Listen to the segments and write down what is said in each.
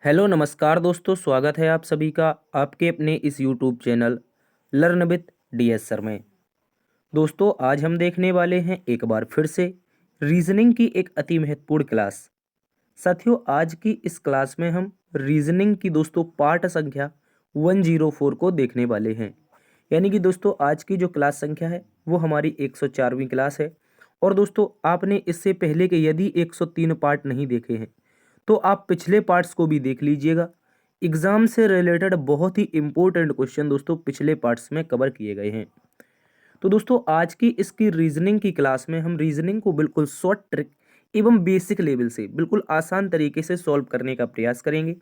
Hello नमस्कार दोस्तों, स्वागत है आप सभी का आपके अपने इस YouTube channel learn with DS sir में। दोस्तों आज हम देखने वाले हैं एक बार फिर से रीजनिंग की एक अति महत्वपूर्ण क्लास। साथियों आज की इस क्लास में हम रीजनिंग की दोस्तों पाठ संख्या 104 को देखने वाले हैं। यानी कि दोस्तों आज की जो क्लास संख्या है वो हमारी 104वीं क्लास है। और दोस्तों आपने इससे पहले के यदि 103 पार्ट नहीं देखे हैं तो आप पिछले पार्ट्स को भी देख लीजिएगा। एग्जाम से रिलेटेड बहुत ही इंपॉर्टेंट क्वेश्चन दोस्तों पिछले पार्ट्स में कवर किए गए हैं। तो दोस्तों आज की इसकी रीजनिंग की क्लास में हम रीजनिंग को बिल्कुल शॉर्ट ट्रिक एवं बेसिक लेवल से बिल्कुल आसान तरीके से सॉल्व करने का प्रयास करेंगे।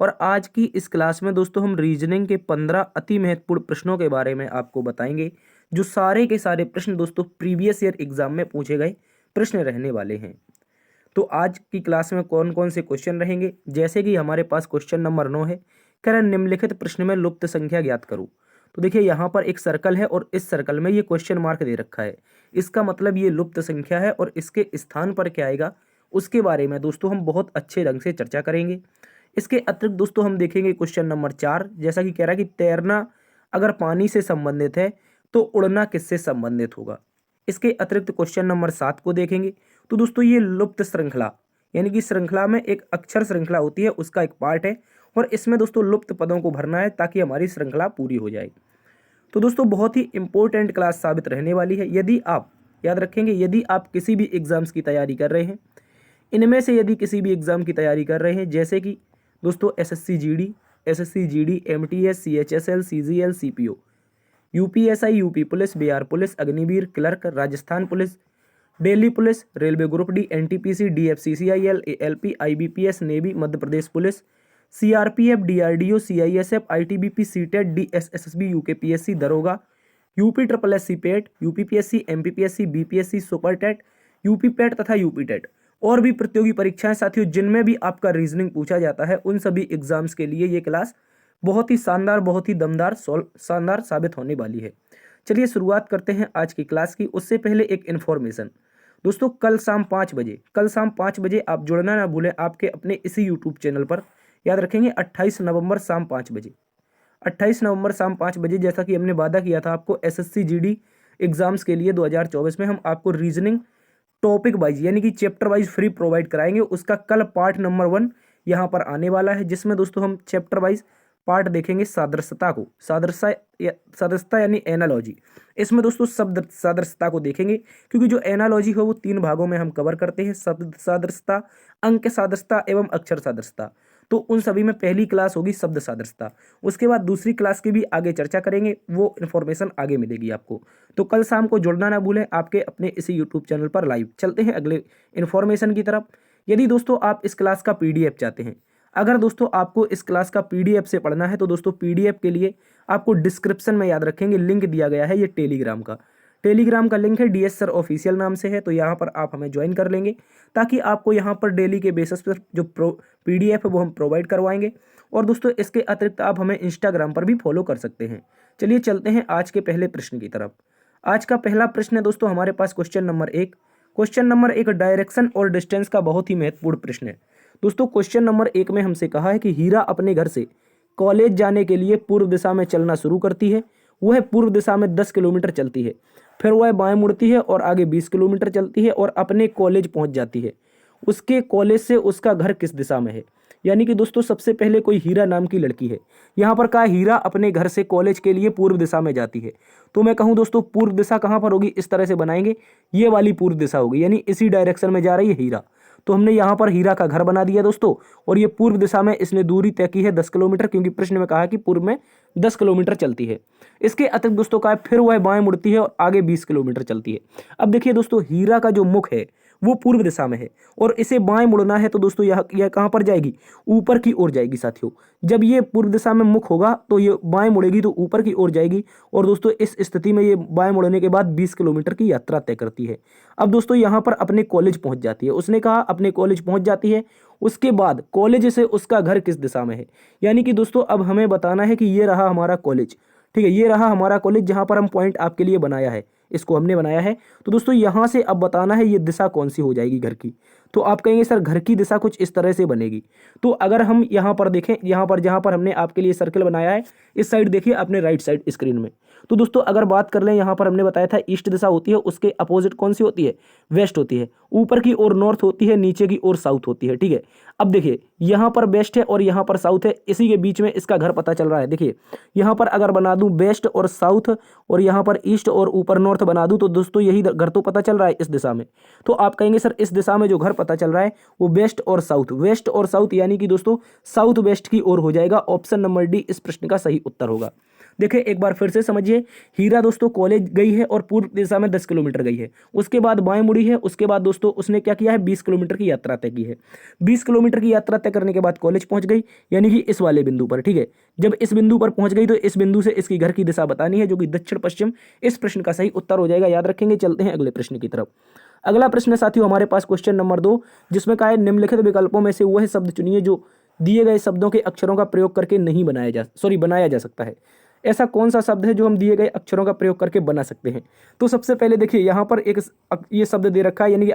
और आज की इस क्लास में दोस्तों हम रीजनिंग के 15 अति महत्वपूर्ण प्रश्नों के बारे में आपको बताएंगे, जो सारे के सारे प्रश्न दोस्तों प्रीवियस ईयर एग्जाम में पूछे गए प्रश्न रहने वाले हैं। तो आज की क्लास में कौन कौन से क्वेश्चन रहेंगे, जैसे कि हमारे पास क्वेश्चन नंबर 9 है, कह रहा है निम्नलिखित प्रश्न में लुप्त संख्या ज्ञात करो। तो देखिए यहाँ पर एक सर्कल है और इस सर्कल में ये क्वेश्चन मार्क दे रखा है, इसका मतलब ये लुप्त संख्या है और इसके स्थान पर क्या आएगा उसके बारे में दोस्तों हम बहुत अच्छे ढंग से चर्चा करेंगे। इसके अतिरिक्त दोस्तों हम देखेंगे क्वेश्चन नंबर 4, जैसा कि कह रहा है कि तैरना अगर पानी से संबंधित है तो उड़ना किससे संबंधित होगा। इसके अतिरिक्त क्वेश्चन नंबर 7 को देखेंगे। तो दोस्तों ये लुप्त श्रृंखला यानी कि श्रृंखला में एक अक्षर श्रृंखला होती है, उसका एक पार्ट है और इसमें दोस्तों लुप्त पदों को भरना है ताकि हमारी श्रृंखला पूरी हो जाए। तो दोस्तों बहुत ही इंपॉर्टेंट क्लास साबित रहने वाली है। यदि आप याद रखेंगे, यदि आप किसी भी एग्जाम्स की तैयारी कर रहे हैं, इनमें से यदि किसी भी एग्जाम की तैयारी कर रहे हैं, जैसे कि दोस्तों SSC GD MTS CHSL CGL CPO, UPSI UP police Bihar police Agniveer clerk Rajasthan police Delhi police railway group D NTPC DFCCIL ALP IBPS navy Madhya Pradesh police CRPF DRDO CISF ITBP CTET DSSB UKPSC दरोगा UP triple S C PET UPPSC MPPSC BPSC super TET UP PET तथा UP TET और भी प्रतियोगी परीक्षाएं साथियों जिनमें भी आपका रीजनिंग पूछा जाता है, उन सभी एग्जाम्स के लिए ये क्लास बहुत ही शानदार बहुत ही दमदार शानदार साबित होने वाली है। चलिए शुरुआत करते हैं आज की क्लास की। उससे पहले एक इन्फॉर्मेशन दोस्तों, कल शाम 5 बजे आप जुड़ना ना भूलें आपके अपने इसी यूट्यूब चैनल पर। याद रखेंगे 28 नवंबर शाम 5 बजे, 28 नवंबर शाम 5 बजे, जैसा कि हमने वादा किया था आपको एसएससी जीडी एग्जाम्स के लिए 2024 में हम आपको रीजनिंग टॉपिक वाइज यानी कि चैप्टर वाइज फ्री प्रोवाइड कराएंगे। उसका कल पार्ट नंबर 1 यहाँ पर आने वाला है, जिसमें दोस्तों हम चैप्टर वाइज पार्ट देखेंगे सादृश्यता को, सादृश्यता यानी एनालॉजी। इसमें दोस्तों शब्द सादृश्यता को देखेंगे, क्योंकि जो एनालॉजी है वो 3 भागों में हम कवर करते हैं, शब्द सादृश्यता, अंक सादृश्यता एवं अक्षर सादृश्यता। तो उन सभी में पहली क्लास होगी शब्द सादृश्यता, उसके बाद दूसरी क्लास की भी आगे चर्चा करेंगे, वो इन्फॉर्मेशन आगे मिलेगी आपको। तो कल शाम को जुड़ना ना भूलें आपके अपने इसी यूट्यूब चैनल पर लाइव। चलते हैं अगले इन्फॉर्मेशन की तरफ। यदि दोस्तों आप इस क्लास का पीडीएफ चाहते हैं, अगर दोस्तों आपको इस क्लास का पीडीएफ से पढ़ना है, तो दोस्तों पीडीएफ के लिए आपको डिस्क्रिप्शन में याद रखेंगे लिंक दिया गया है, ये टेलीग्राम का लिंक है, डीएस सर ऑफिशियल नाम से है। तो यहाँ पर आप हमें ज्वाइन कर लेंगे ताकि आपको यहाँ पर डेली के बेसिस पर जो पीडीएफ है वो हम प्रोवाइड करवाएंगे। और दोस्तों इसके अतिरिक्त आप हमें इंस्टाग्राम पर भी फॉलो कर सकते हैं। चलिए चलते हैं आज के पहले प्रश्न की तरफ। आज का पहला प्रश्न है दोस्तों हमारे पास क्वेश्चन नंबर 1 डायरेक्शन और डिस्टेंस का बहुत ही महत्वपूर्ण प्रश्न है। दोस्तों क्वेश्चन नंबर 1 में हमसे कहा है कि हीरा अपने घर से कॉलेज जाने के लिए पूर्व दिशा में चलना शुरू करती है। वह पूर्व दिशा में 10 किलोमीटर चलती है, फिर वह बाएं मुड़ती है और आगे 20 किलोमीटर चलती है और अपने कॉलेज पहुंच जाती है। उसके कॉलेज से उसका घर किस दिशा में है। यानी कि दोस्तों सबसे पहले कोई हीरा नाम की लड़की है, यहाँ पर कहा हीरा अपने घर से कॉलेज के लिए पूर्व दिशा में जाती है। तो मैं कहूँ दोस्तों पूर्व दिशा कहाँ पर होगी, इस तरह से बनाएंगे, ये वाली पूर्व दिशा होगी, यानी इसी डायरेक्शन में जा रही है हीरा। तो हमने यहाँ पर हीरा का घर बना दिया दोस्तों, और ये पूर्व दिशा में इसने दूरी तय की है 10 किलोमीटर, क्योंकि प्रश्न में कहा है कि पूर्व में 10 किलोमीटर चलती है। इसके अतिरिक्त दोस्तों कहा है फिर वह बाएं मुड़ती है और आगे 20 किलोमीटर चलती है। अब देखिए दोस्तों हीरा का जो मुख है वो पूर्व दिशा में है और इसे बाएं मुड़ना है, तो दोस्तों यह कहाँ पर जाएगी, ऊपर की ओर जाएगी साथियों। जब ये पूर्व दिशा में मुख होगा तो ये बाएं मुड़ेगी तो ऊपर की ओर जाएगी, और दोस्तों इस स्थिति में ये बाएं मुड़ने के बाद 20 किलोमीटर की यात्रा तय करती है। अब दोस्तों यहाँ पर अपने कॉलेज पहुंच जाती है, उसने कहा अपने कॉलेज पहुंच जाती है। उसके बाद कॉलेज से उसका घर किस दिशा में है, यानी कि दोस्तों अब हमें बताना है कि ये रहा हमारा कॉलेज, ठीक है, ये रहा हमारा कॉलेज जहाँ पर हम पॉइंट आपके लिए बनाया है, इसको हमने बनाया है। तो दोस्तों यहाँ से अब बताना है ये दिशा कौन सी हो जाएगी घर की। तो आप कहेंगे सर घर की दिशा कुछ इस तरह से बनेगी। तो अगर हम यहाँ पर देखें, यहाँ पर जहाँ पर हमने आपके लिए सर्कल बनाया है, इस साइड देखिए अपने राइट साइड स्क्रीन में। तो दोस्तों अगर बात कर लें, यहाँ पर हमने बताया था ईस्ट दिशा होती है, उसके अपोजिट कौन सी होती है, वेस्ट होती है। ऊपर की ओर नॉर्थ होती है, नीचे की ओर साउथ होती है, ठीक है। अब देखिए यहाँ पर वेस्ट है और यहाँ पर साउथ है, इसी के बीच में इसका घर पता चल रहा है। देखिए यहाँ पर अगर बना दूं वेस्ट और साउथ और यहाँ पर ईस्ट और ऊपर नॉर्थ बना दूं, तो दोस्तों यही घर तो पता चल रहा है इस दिशा में। तो आप कहेंगे सर इस दिशा में जो घर पता चल रहा है वो वेस्ट और साउथ, वेस्ट और साउथ यानी कि दोस्तों साउथ वेस्ट की ओर हो जाएगा। ऑप्शन नंबर डी इस प्रश्न का सही उत्तर होगा। देखिए एक बार फिर से समझिए, हीरा दोस्तों कॉलेज गई है और पूर्व दिशा में 10 किलोमीटर गई है, उसके बाद बाएं मुड़ी है, उसके बाद दोस्तों उसने क्या किया है, 20 किलोमीटर की यात्रा तय की है। 20 किलोमीटर की यात्रा तय करने के बाद कॉलेज पहुंच गई, यानी कि इस वाले बिंदु पर, ठीक है। जब इस बिंदु पर पहुंच गई तो इस बिंदु से इसकी घर की दिशा बतानी है, जो कि दक्षिण पश्चिम। इस प्रश्न का सही उत्तर हो जाएगा, याद रखेंगे। चलते हैं अगले प्रश्न की तरफ। अगला प्रश्न साथियों हमारे पास क्वेश्चन नंबर 2, जिसमें कहा है निम्नलिखित विकल्पों में से वह शब्द चुनिए जो दिए गए शब्दों के अक्षरों का प्रयोग करके नहीं बनाया जा सकता है। ऐसा कौन सा शब्द है जो हम दिए गए अक्षरों का प्रयोग करके बना सकते हैं। तो सबसे पहले देखिए यहाँ पर एक ये शब्द दे रखा है, यानी कि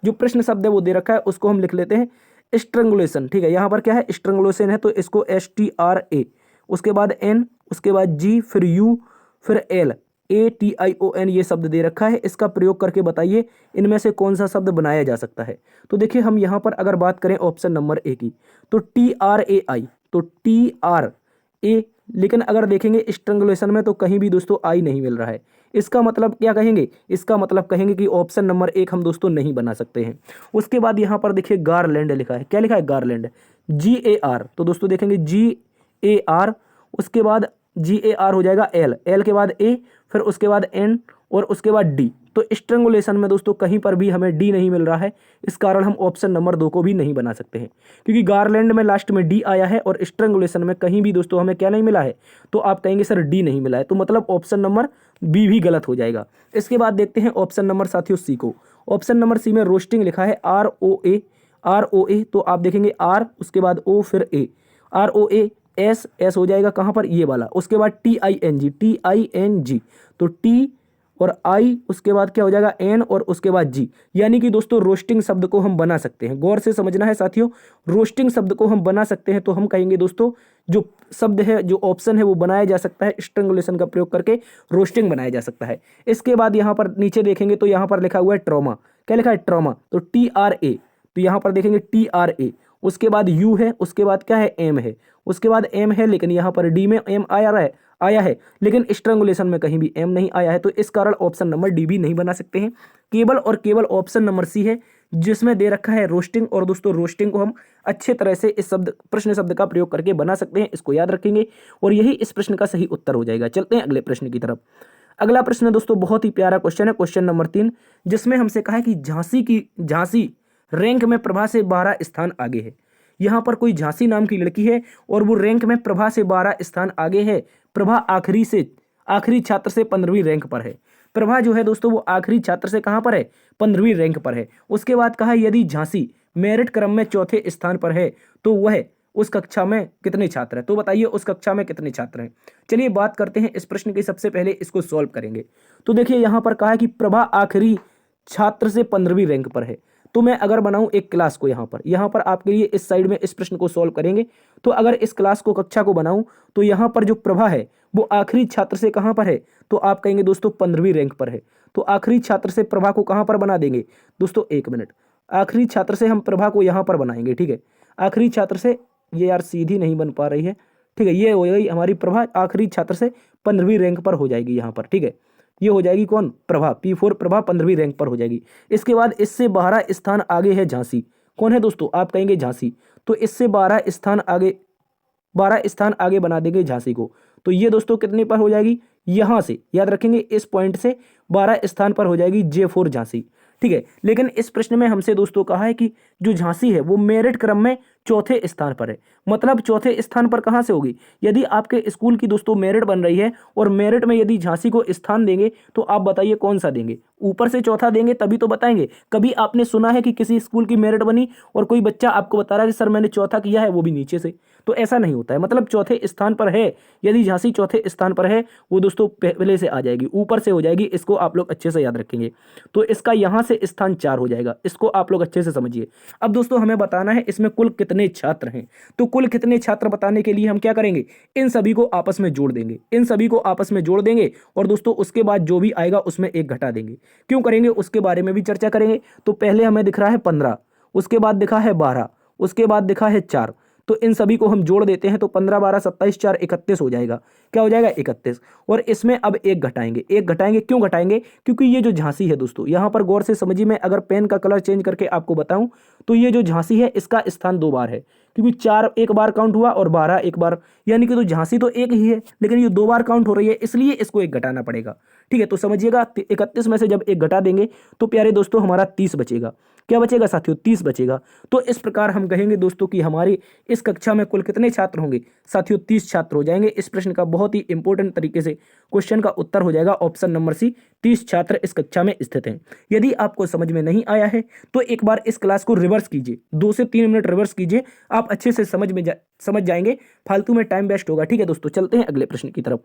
जो प्रश्न शब्द है वो दे रखा है, उसको हम लिख लेते हैं स्ट्रंगुलेशन, ठीक है। यहाँ पर क्या है, स्ट्रंगुलेशन है, तो इसको STRA, उसके बाद N, उसके बाद G, फिर U, फिर L, ATION ये शब्द दे रखा है। इसका प्रयोग करके बताइए इनमें से कौन सा शब्द बनाया जा सकता है। तो देखिए हम यहाँ पर अगर बात करें ऑप्शन नंबर ए की, तो TRAI, तो TRA, लेकिन अगर देखेंगे स्ट्रंगुलेशन में तो कहीं भी दोस्तों आई नहीं मिल रहा है। इसका मतलब क्या कहेंगे, इसका मतलब कहेंगे कि ऑप्शन नंबर 1 हम दोस्तों नहीं बना सकते हैं। उसके बाद यहाँ पर देखिए गारलैंड लिखा है, क्या लिखा है, गारलैंड, GAR, तो दोस्तों देखेंगे GAR, उसके बाद GAR हो जाएगा L के बाद A, फिर उसके बाद N और उसके बाद D। तो स्ट्रंगुलेशन में दोस्तों कहीं पर भी हमें D नहीं मिल रहा है, इस कारण हम ऑप्शन नंबर 2 को भी नहीं बना सकते हैं, क्योंकि गारलैंड में लास्ट में D आया है और स्ट्रंगुलेशन में कहीं भी दोस्तों हमें क्या नहीं मिला है। तो आप कहेंगे सर D नहीं मिला है, तो मतलब ऑप्शन नंबर B भी गलत हो जाएगा। इसके बाद देखते हैं ऑप्शन नंबर साथियों C को। ऑप्शन नंबर C में रोस्टिंग लिखा है ROA, तो आप देखेंगे R, उसके बाद O, फिर A, ROA, S हो जाएगा कहाँ पर, ये वाला। उसके बाद TING, तो T और I, उसके बाद क्या हो जाएगा N और उसके बाद G, यानी कि दोस्तों रोस्टिंग शब्द को हम बना सकते हैं। गौर से समझना है साथियों, रोस्टिंग शब्द को हम बना सकते हैं। तो हम कहेंगे दोस्तों जो शब्द है, जो ऑप्शन है वो बनाया जा सकता है, स्ट्रंगुलेशन का प्रयोग करके रोस्टिंग बनाया जा सकता है। इसके बाद यहाँ पर नीचे देखेंगे तो यहाँ पर लिखा हुआ है ट्रॉमा, क्या लिखा है, ट्रॉमा, तो TRA, तो यहाँ पर देखेंगे TRA, उसके बाद U है, उसके बाद क्या है, M है, उसके बाद M है, लेकिन यहाँ पर D में M आया है, लेकिन स्ट्रंगुलेशन में कहीं भी M नहीं आया है, तो इस कारण ऑप्शन नंबर D भी नहीं बना सकते हैं। केवल और केवल ऑप्शन नंबर C है जिसमें दे रखा है रोस्टिंग, और दोस्तों रोस्टिंग को हम अच्छे तरह से इस प्रश्न शब्द का प्रयोग करके बना सकते हैं, इसको याद रखेंगे और यही इस प्रश्न का सही उत्तर हो जाएगा। चलते हैं अगले प्रश्न की तरफ। अगला प्रश्न दोस्तों बहुत ही प्यारा क्वेश्चन है, क्वेश्चन नंबर 3, जिसमें हमसे कहा है कि झांसी रैंक में प्रभा से 12 स्थान आगे है। यहाँ पर कोई झांसी नाम की लड़की है और वो रैंक में प्रभा से 12 स्थान आगे है। प्रभा आखिरी छात्र से 15वीं रैंक पर है। प्रभा जो है दोस्तों वो आखिरी छात्र से कहाँ पर है, 15वीं रैंक पर है। उसके बाद कहा यदि झांसी मेरिट क्रम में चौथे स्थान पर है तो वह उस कक्षा में कितने छात्र हैं। तो बताइए उस कक्षा में कितने छात्र हैं। चलिए बात करते हैं इस प्रश्न की, सबसे पहले इसको सॉल्व करेंगे। तो देखिए यहाँ पर कहा है कि प्रभा आखिरी छात्र से 15वीं रैंक पर है। तो मैं अगर बनाऊं एक क्लास को यहाँ पर आपके लिए इस साइड में इस प्रश्न को सॉल्व करेंगे। तो अगर इस क्लास को, कक्षा को बनाऊं तो यहाँ पर जो प्रभा है वो आखिरी छात्र से कहाँ पर है, तो आप कहेंगे दोस्तों 15वीं रैंक पर है। तो आखिरी छात्र से प्रभा को कहाँ पर बना देंगे दोस्तों, 1 मिनट, आखिरी छात्र से हम प्रभा को यहाँ पर बनाएंगे, ठीक है। आखिरी छात्र से, ये यार सीधी नहीं बन पा रही है, ठीक है, ये हो गई हमारी प्रभा आखिरी छात्र से 15वीं रैंक पर हो जाएगी यहाँ पर, ठीक है। ये हो जाएगी कौन, प्रभा, P4 प्रभा 15वीं रैंक पर हो जाएगी। इसके बाद इससे 12 स्थान आगे है झांसी। कौन है दोस्तों, आप कहेंगे झांसी, तो इससे 12 स्थान आगे बना देंगे झांसी को। तो ये दोस्तों कितने पर हो जाएगी, यहाँ से याद रखेंगे इस पॉइंट से 12 स्थान पर हो जाएगी J4 झांसी, ठीक है। लेकिन इस प्रश्न में हमसे दोस्तों कहा है कि जो झांसी है वो मेरिट क्रम में चौथे स्थान पर है। मतलब चौथे स्थान पर कहां से होगी? यदि आपके स्कूल की दोस्तों मेरिट बन रही है और मेरिट में यदि झांसी को स्थान देंगे तो आप बताइए कौन सा देंगे? ऊपर से चौथा देंगे तभी तो बताएंगे। कभी आपने सुना है कि किसी स्कूल की मेरिट बनी और कोई बच्चा आपको बता रहा है कि सर मैंने चौथा किया है, वो भी नीचे से? तो ऐसा नहीं होता है। मतलब चौथे स्थान पर है, यदि झांसी चौथे स्थान पर है वो दोस्तों पहले से आ जाएगी, ऊपर से हो जाएगी। इसको आप लोग अच्छे से याद रखेंगे। तो इसका यहां से स्थान 4 हो जाएगा, इसको आप लोग अच्छे से समझिए। अब दोस्तों हमें बताना है इसमें कुल कितने छात्र हैं। तो कुल कितने छात्र बताने के लिए हम क्या करेंगे? इन सभी को आपस में जोड़ देंगे, इन सभी को आपस में जोड़ देंगे और दोस्तों उसके बाद जो भी आएगा उसमें एक घटा देंगे। क्यों करेंगे उसके बारे में भी चर्चा करेंगे। तो पहले हमें दिख रहा है 15, उसके बाद दिखा है 12, उसके बाद दिखा है 4। तो इन सभी को हम जोड़ देते हैं तो 15 12 27 4 31 हो जाएगा। क्या हो जाएगा? 31। और इसमें अब एक घटाएंगे, एक घटाएंगे। क्यों घटाएंगे? क्योंकि ये जो झांसी है दोस्तों, यहां पर गौर से समझिए। मैं अगर पेन का कलर चेंज करके आपको बताऊं तो ये जो झांसी है इसका स्थान 2 बार है, क्योंकि 4 एक बार काउंट हुआ और 12 एक बार, यानी कि तो झांसी तो एक ही है लेकिन ये 2 बार काउंट हो रही है, इसलिए इसको एक घटाना पड़ेगा। ठीक है, तो समझिएगा 31 में से जब एक घटा देंगे तो प्यारे दोस्तों हमारा 30 बचेगा। क्या बचेगा साथियों? 30 बचेगा। तो इस प्रकार हम कहेंगे दोस्तों कि हमारी इस कक्षा में कुल कितने छात्र होंगे? साथियों 30 छात्र हो जाएंगे। इस प्रश्न का बहुत ही इंपॉर्टेंट तरीके से क्वेश्चन का उत्तर हो जाएगा ऑप्शन नंबर सी, 30 छात्र इस कक्षा में स्थित हैं। यदि आपको समझ में नहीं आया है तो एक बार इस क्लास को रिवर्स कीजिए, 2 से 3 मिनट रिवर्स कीजिए, आप अच्छे से समझ जाएंगे, फालतू में टाइम वेस्ट होगा। ठीक है दोस्तों, चलते हैं अगले प्रश्न की तरफ।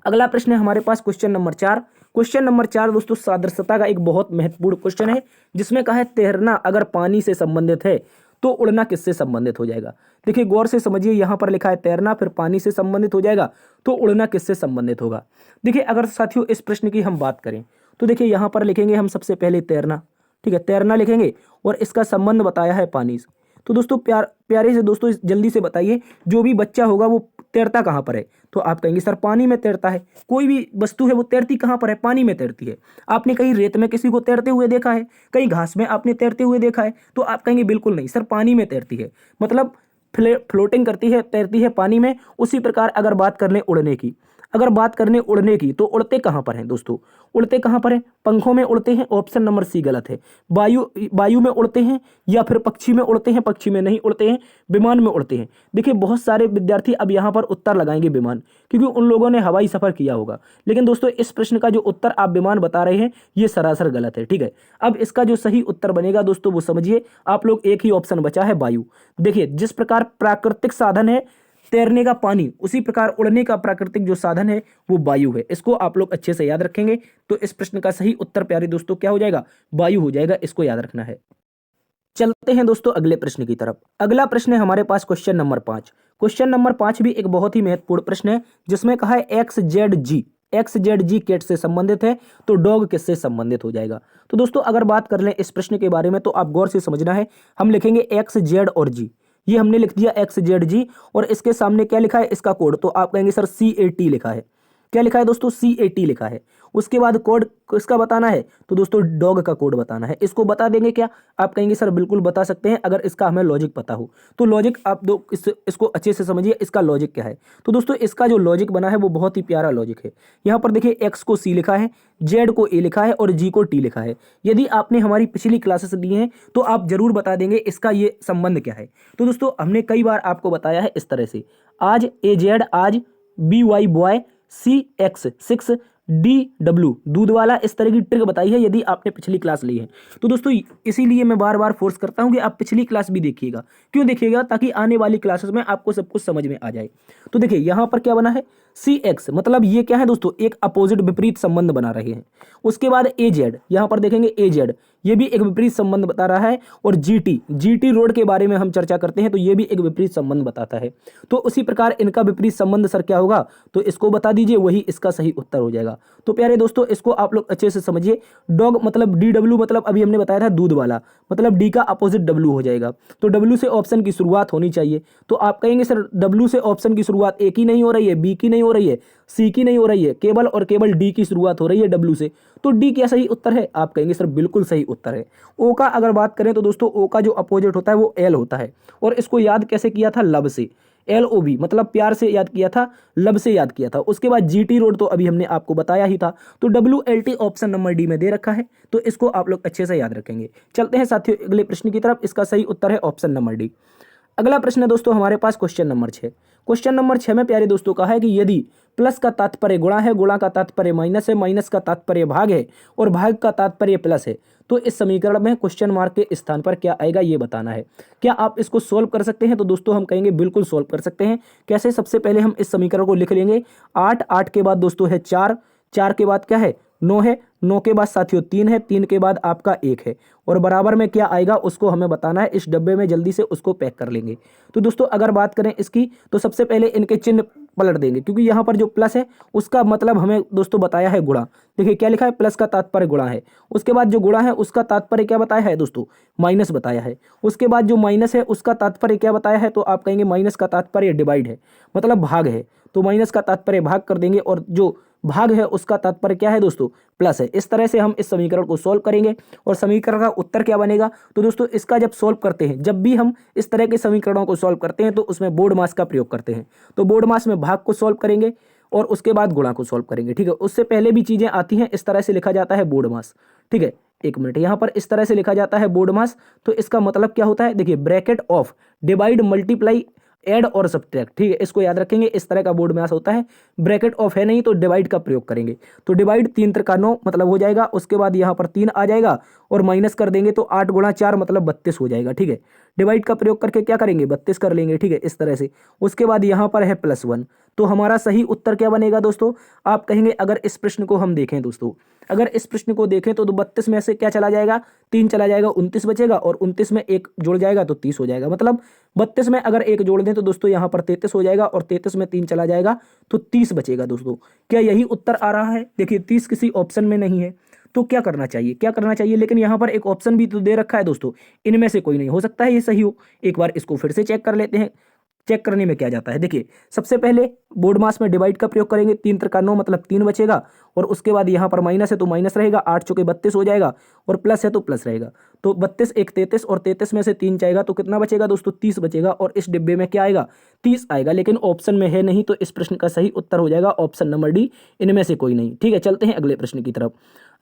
अगला प्रश्न है हमारे पास क्वेश्चन नंबर 4। क्वेश्चन नंबर 4 दोस्तों सादृश्यता का एक बहुत महत्वपूर्ण क्वेश्चन है, जिसमें कहा है तैरना अगर पानी से संबंधित है तो उड़ना किससे संबंधित हो जाएगा? देखिए गौर से समझिए, यहां पर लिखा है तैरना, फिर पानी से संबंधित हो जाएगा, तो उड़ना किससे संबंधित होगा? देखिए अगर साथियों इस प्रश्न की हम बात करें तो देखिए यहां पर लिखेंगे हम सबसे पहले तैरना। ठीक है, तैरना लिखेंगे और इसका संबंध बताया है पानी से। तो दोस्तों प्यारे से दोस्तों जल्दी से बताइए, जो भी बच्चा होगा वो तैरता कहाँ पर है? तो आप कहेंगे सर पानी में तैरता है। कोई भी वस्तु है वो तैरती कहाँ पर है? पानी में तैरती है। आपने कहीं रेत में किसी को तैरते हुए देखा है? कहीं घास में आपने तैरते हुए देखा है? तो आप कहेंगे बिल्कुल नहीं सर, पानी में तैरती है। मतलब फ्लोटिंग करती है, तैरती है पानी में। उसी प्रकार अगर बात कर लें उड़ने की, अगर बात करने उड़ने की, तो उड़ते कहाँ पर हैं दोस्तों? उड़ते कहाँ पर हैं? पंखों में उड़ते हैं, ऑप्शन नंबर सी गलत है। वायु में उड़ते हैं, या फिर पक्षी में उड़ते हैं, पक्षी में नहीं उड़ते हैं, विमान में उड़ते हैं। देखिए बहुत सारे विद्यार्थी अब यहाँ पर उत्तर लगाएंगे विमान, क्योंकि उन लोगों ने हवाई सफर किया होगा। लेकिन दोस्तों इस प्रश्न का जो उत्तर आप विमान बता रहे हैं ये सरासर गलत है। ठीक है, अब इसका जो सही उत्तर बनेगा दोस्तों वो समझिए। आप लोग, एक ही ऑप्शन बचा है वायु। देखिए जिस प्रकार प्राकृतिक साधन है तैरने का पानी, उसी प्रकार उड़ने का प्राकृतिक जो साधन है वो वायु है। इसको आप लोग अच्छे से याद रखेंगे। तो इस प्रश्न का सही उत्तर प्यारे दोस्तों क्या हो जाएगा? वायु हो जाएगा। इसको याद रखना है। चलते हैं दोस्तों अगले प्रश्न की तरफ। अगला प्रश्न है हमारे पास क्वेश्चन नंबर 5। क्वेश्चन नंबर 5 भी एक बहुत ही महत्वपूर्ण प्रश्न है, जिसमें कहा है XZG कैट से संबंधित है, तो डॉग किससे संबंधित हो जाएगा? तो दोस्तों अगर बात कर लें इस प्रश्न के बारे में तो आप गौर से समझना है। हम लिखेंगे XZ और G, ये हमने लिख दिया XZG, और इसके सामने क्या लिखा है इसका कोड? तो आप कहेंगे सर CAT लिखा है। क्या लिखा है दोस्तों? CAT लिखा है। उसके बाद कोड किसका बताना है? तो दोस्तों डॉग का कोड बताना है। इसको बता देंगे क्या? आप कहेंगे सर बिल्कुल बता सकते हैं, अगर इसका हमें लॉजिक पता हो। तो लॉजिक आप इसको अच्छे से समझिए, इसका लॉजिक क्या है। तो दोस्तों इसका जो लॉजिक बना है वो बहुत ही प्यारा लॉजिक है। यहाँ पर देखिए X को C लिखा है, Z को A लिखा है और G को T लिखा है। यदि आपने हमारी पिछली क्लासेस ली हैं तो आप जरूर बता देंगे इसका ये संबंध क्या है। तो दोस्तों हमने कई बार आपको बताया है इस तरह से, आज AZ, आज BY बॉय, CX 6, DW दूध वाला, इस तरह की ट्रिक बताई है यदि आपने पिछली क्लास ली है। तो दोस्तों इसीलिए मैं बार बार फोर्स करता हूं कि आप पिछली क्लास भी देखिएगा। क्यों देखिएगा? ताकि आने वाली क्लासेस में आपको सब कुछ समझ में आ जाए। तो देखिए यहां पर क्या बना है CX, मतलब ये क्या है दोस्तों? एक अपोजिट विपरीत संबंध बना रहे हैं। उसके बाद AZ, यहां पर देखेंगे AZ, ये भी एक विपरीत संबंध बता रहा है। और GT रोड के बारे में हम चर्चा करते हैं तो ये भी एक विपरीत संबंध बताता है। तो उसी प्रकार इनका विपरीत संबंध सर क्या होगा? तो इसको बता दीजिए, वही इसका सही उत्तर हो जाएगा। तो प्यारे दोस्तों इसको आप लोग अच्छे से समझिए। डॉग मतलब DW, मतलब अभी हमने बताया था दूध वाला, मतलब D का अपोजिट W हो जाएगा। तो W से ऑप्शन की शुरुआत होनी चाहिए। तो आप कहेंगे सर W से ऑप्शन की शुरुआत A की नहीं हो रही है, B की नहीं हो रही है, C की नहीं हो रही है, केवल और केवल D की शुरुआत हो रही है W से। तो D क्या सही उत्तर है? आप कहेंगे सर बिल्कुल सही उत्तर है। O का अगर बात करें तो दोस्तों O का जो अपोजिट होता है वो L होता है। और इसको याद कैसे किया था? लब से। LOV मतलब प्यार से याद किया था, लव से याद किया था। उसके बाद GT रोड तो अभी हमने आपको बताया ही था। तो WLT ऑप्शन नंबर डी में दे रखा है, तो इसको आप लोग अच्छे से याद रखेंगे। चलते हैं साथियों अगले प्रश्न की तरफ। इसका सही उत्तर है ऑप्शन नंबर डी। अगला प्रश्न है दोस्तों हमारे पास क्वेश्चन नंबर 6। क्वेश्चन नंबर 6 में प्यारे दोस्तों कहा है कि यदि प्लस का तात्पर्य गुणा है, गुणा का तात्पर्य माइनस है, माइनस का तात्पर्य भाग है और भाग का तात्पर्य प्लस है, तो इस समीकरण में क्वेश्चन मार्क के स्थान पर क्या आएगा ये बताना है। क्या आप इसको सोल्व कर सकते हैं? तो दोस्तों हम कहेंगे बिल्कुल सोल्व कर सकते हैं। कैसे? सबसे पहले हम इस समीकरण को लिख लेंगे। 8, 8 के बाद दोस्तों है 4, 4 के बाद क्या है 9 है, 9 के बाद साथियों 3 है, 3 के बाद आपका 1 है और बराबर में क्या आएगा उसको हमें बताना है। इस डब्बे में जल्दी से उसको पैक कर लेंगे। तो दोस्तों अगर बात करें इसकी, तो सबसे पहले इनके चिन्ह पलट देंगे, क्योंकि यहाँ पर जो प्लस है उसका मतलब हमें दोस्तों बताया है गुणा। देखिए क्या लिखा है, प्लस का तात्पर्य गुणा है। उसके बाद जो गुणा है उसका तात्पर्य क्या बताया है दोस्तों, माइनस बताया है। उसके बाद जो माइनस है उसका तात्पर्य क्या बताया है, तो आप कहेंगे माइनस का तात्पर्य डिवाइड है, मतलब भाग है। तो माइनस का तात्पर्य भाग कर देंगे और जो भाग है उसका तात्पर्य क्या है दोस्तों, प्लस है। इस तरह से हम इस समीकरण को सॉल्व करेंगे और समीकरण का उत्तर क्या बनेगा। तो दोस्तों इसका जब सॉल्व करते हैं, जब भी हम इस तरह के समीकरणों को सॉल्व करते हैं तो उसमें बोर्ड मास का प्रयोग करते हैं। तो बोर्ड मास में भाग को सॉल्व करेंगे और उसके बाद गुणा को सॉल्व करेंगे। ठीक है, उससे पहले भी चीजें आती हैं। इस तरह से लिखा जाता है बोर्ड मास। ठीक है, एक मिनट, यहाँ पर इस तरह से लिखा जाता है बोर्ड मास। तो इसका मतलब क्या होता है, देखिए bracket of divide multiply add और सब्ट्रैक्ट। ठीक है, इसको याद रखेंगे। इस तरह का बोर्ड मास होता है। ब्रैकेट ऑफ है नहीं तो डिवाइड का प्रयोग करेंगे। तो डिवाइड 3 त्रिका 9 मतलब हो जाएगा। उसके बाद यहाँ पर 3 आ जाएगा और माइनस कर देंगे तो 8 गुणा 4 मतलब 32 हो जाएगा। ठीक है, डिवाइड का प्रयोग करके क्या करेंगे, 32 कर लेंगे। ठीक है, इस तरह से। उसके बाद यहाँ पर है +1। तो हमारा सही उत्तर क्या बनेगा दोस्तों, आप कहेंगे अगर इस प्रश्न को हम देखें दोस्तों, अगर इस प्रश्न को देखें तो 32 में से क्या चला जाएगा, 3 चला जाएगा, 29 बचेगा और 29 में 1 जुड़ जाएगा तो 30 हो जाएगा। मतलब 32 में अगर 1 जोड़ दें तो दोस्तों यहाँ पर 33 हो जाएगा और 33 में 3 चला जाएगा तो 30 बचेगा दोस्तों। क्या यही उत्तर आ रहा है? देखिए 30 किसी ऑप्शन में नहीं है, तो क्या करना चाहिए, क्या करना चाहिए। लेकिन यहाँ पर एक ऑप्शन भी तो दे रखा है दोस्तों, इनमें से कोई नहीं हो सकता है ये सही हो। एक बार इसको फिर से चेक कर लेते हैं। चेक करने में क्या जाता है, देखिए सबसे पहले बोर्ड मास में डिवाइड का प्रयोग करेंगे। 3 त्रिका 9 मतलब 3 बचेगा और उसके बाद यहाँ पर माइनस है तो माइनस रहेगा, 8 चौके 32 हो जाएगा और प्लस है तो प्लस रहेगा। तो 32 1 33 और 33 में से 3 जाएगा तो कितना बचेगा दोस्तों, 30 बचेगा और इस डिब्बे में क्या आएगा, 30 आएगा। लेकिन ऑप्शन में है नहीं, तो इस प्रश्न का सही उत्तर हो जाएगा ऑप्शन नंबर डी, इनमें से कोई नहीं। ठीक है, चलते हैं अगले प्रश्न की तरफ।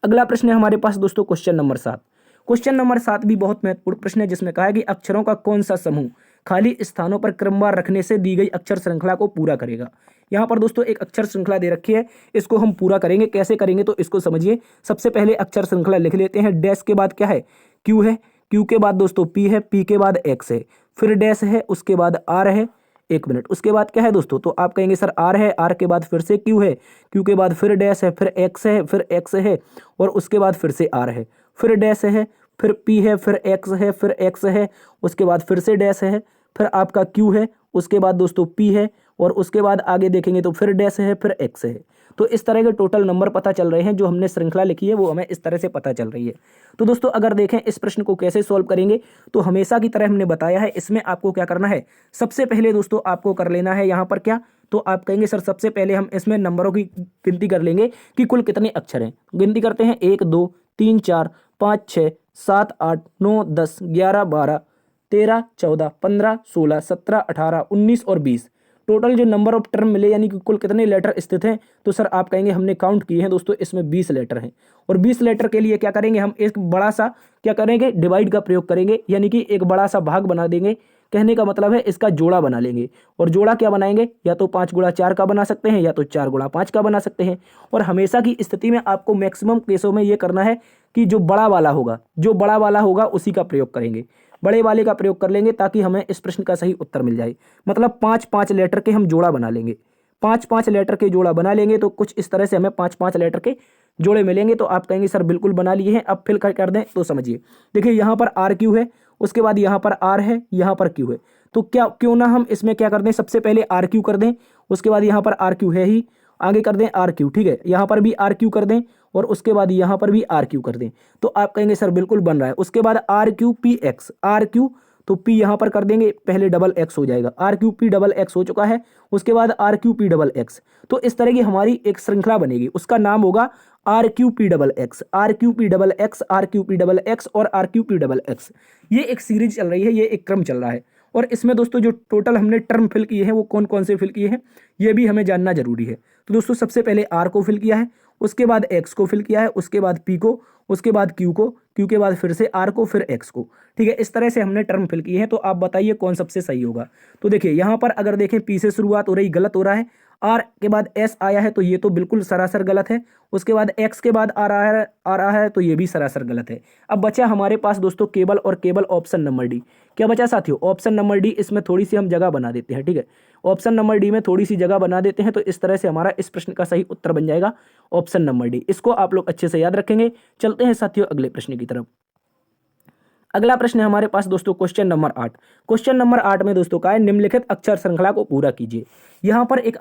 अगला प्रश्न है हमारे पास दोस्तों क्वेश्चन नंबर 7। क्वेश्चन नंबर 7 भी बहुत महत्वपूर्ण प्रश्न है, जिसमें कहा है कि अक्षरों का कौन सा समूह खाली स्थानों पर क्रमवार रखने से दी गई अक्षर श्रृंखला को पूरा करेगा। यहाँ पर दोस्तों एक अक्षर श्रृंखला दे रखी है, इसको हम पूरा करेंगे। कैसे करेंगे तो इसको समझिए। सबसे पहले अक्षर श्रृंखला लिख लेते हैं। डैश के बाद क्या है, क्यू है, क्यू के बाद दोस्तों पी है, पी के बाद एक्स है, फिर डैश है, उसके बाद आर है। एक मिनट, उसके बाद क्या है दोस्तों, तो आप कहेंगे सर आर है, आर के बाद फिर से क्यू है, क्यू के बाद फिर डैश है, फिर एक्स है, फिर एक्स है और उसके बाद फिर से आर है, फिर डैश है, फिर पी है, फिर एक्स है, फिर एक्स है, उसके बाद फिर से डैश है, फिर आपका क्यू है, उसके बाद दोस्तों पी है और उसके बाद आगे देखेंगे तो फिर डैश है, फिर एक्स है। तो इस तरह के टोटल नंबर पता चल रहे हैं। जो हमने श्रृंखला लिखी है वो हमें इस तरह से पता चल रही है। तो दोस्तों अगर देखें इस प्रश्न को कैसे सॉल्व करेंगे, तो हमेशा की तरह हमने बताया है, इसमें आपको क्या करना है, सबसे पहले दोस्तों आपको कर लेना है यहाँ पर क्या, तो आप कहेंगे सर सबसे पहले हम इसमें नंबरों की गिनती कर लेंगे कि कुल कितने अक्षर हैं। गिनती करते हैं 1 2 3 4 5 6 7 8 9 10 11 12 13 14 15 16 17 18 19 और 20। टोटल जो नंबर ऑफ टर्म मिले यानी कि कुल कितने लेटर स्थित हैं, तो सर आप कहेंगे हमने काउंट किए हैं दोस्तों, इसमें 20 लेटर हैं। और 20 लेटर के लिए क्या करेंगे, हम एक बड़ा सा क्या करेंगे, डिवाइड का प्रयोग करेंगे, यानी कि एक बड़ा सा भाग बना देंगे। कहने का मतलब है इसका जोड़ा बना लेंगे। और जोड़ा क्या बनाएंगे, या तो 5 गुणा 4 का बना सकते हैं या तो 4 गुणा 5 का बना सकते हैं। और हमेशा की स्थिति में आपको मैक्सिमम केसों में ये करना है कि जो बड़ा वाला होगा, जो बड़ा वाला होगा उसी का प्रयोग करेंगे, बड़े वाले का प्रयोग कर लेंगे, ताकि हमें इस प्रश्न का सही उत्तर मिल जाए। मतलब 5-5 लेटर के हम जोड़ा बना लेंगे, 5-5 लेटर के जोड़ा बना लेंगे। तो कुछ इस तरह से हमें 5-5 लेटर के जोड़े मिलेंगे। तो आप कहेंगे सर बिल्कुल बना लिए हैं। अब फिल कर दें तो समझिए, देखिए यहाँ पर आर क्यू है, उसके बाद यहाँ पर आर है, यहाँ पर क्यू है। तो क्या क्यों ना हम इसमें क्या कर दें, सबसे पहले आर क्यू कर दें, उसके बाद यहाँ पर आर क्यू है ही, आगे कर दें आर क्यू। ठीक है, यहाँ पर भी आर क्यू कर दें और उसके बाद यहाँ पर भी आर क्यू कर दें। तो आप कहेंगे सर बिल्कुल बन रहा है। उसके बाद R Q P X, R Q तो पी यहाँ पर कर देंगे, पहले डबल एक्स हो जाएगा, R Q P double X हो चुका है, उसके बाद R Q P double X. तो इस तरह की हमारी एक श्रृंखला बनेगी, उसका नाम होगा R Q P double X, R Q P double X, R Q P double X और R Q P double X. ये एक सीरीज चल रही है, ये एक क्रम चल रहा है। और इसमें दोस्तों जो टोटल हमने टर्म फिल किए हैं वो कौन कौन से फिल किए हैं ये भी हमें जानना जरूरी है। तो दोस्तों सबसे पहले आर को फिल किया है, उसके बाद एक्स को फिल किया है, उसके बाद पी को, उसके बाद क्यू को, क्यू के बाद फिर से आर को, फिर एक्स को। ठीक है, इस तरह से हमने टर्म फिल किए हैं। तो आप बताइए कौन सबसे सही होगा। तो देखिए यहाँ पर अगर देखें पी से शुरुआत हो रही, गलत हो रहा है। आर के बाद एस आया है तो ये तो बिल्कुल सरासर गलत है। उसके बाद एक्स के बाद आ रहा है तो ये भी सरासर गलत है। अब बचा हमारे पास दोस्तों केवल और केवल ऑप्शन नंबर डी। क्या बचा साथियों? Option number D. इसमें थोड़ी सी हम जगह बना देते हैं। ठीक है, ऑप्शन नंबर डी में थोड़ी सी जगह बना देते हैं तो इस तरह से हमारा इस प्रश्न का सही उत्तर बन जाएगा ऑप्शन नंबर डी। इसको आप लोग अच्छे से याद रखेंगे। चलते हैं साथियों अगले प्रश्न की तरफ। अगला प्रश्न है हमारे पास दोस्तों क्वेश्चन नंबर 8। क्वेश्चन नंबर 8 में दोस्तों का है निम्नलिखित अक्षर श्रृंखला को पूरा कीजिए। यहाँ पर एक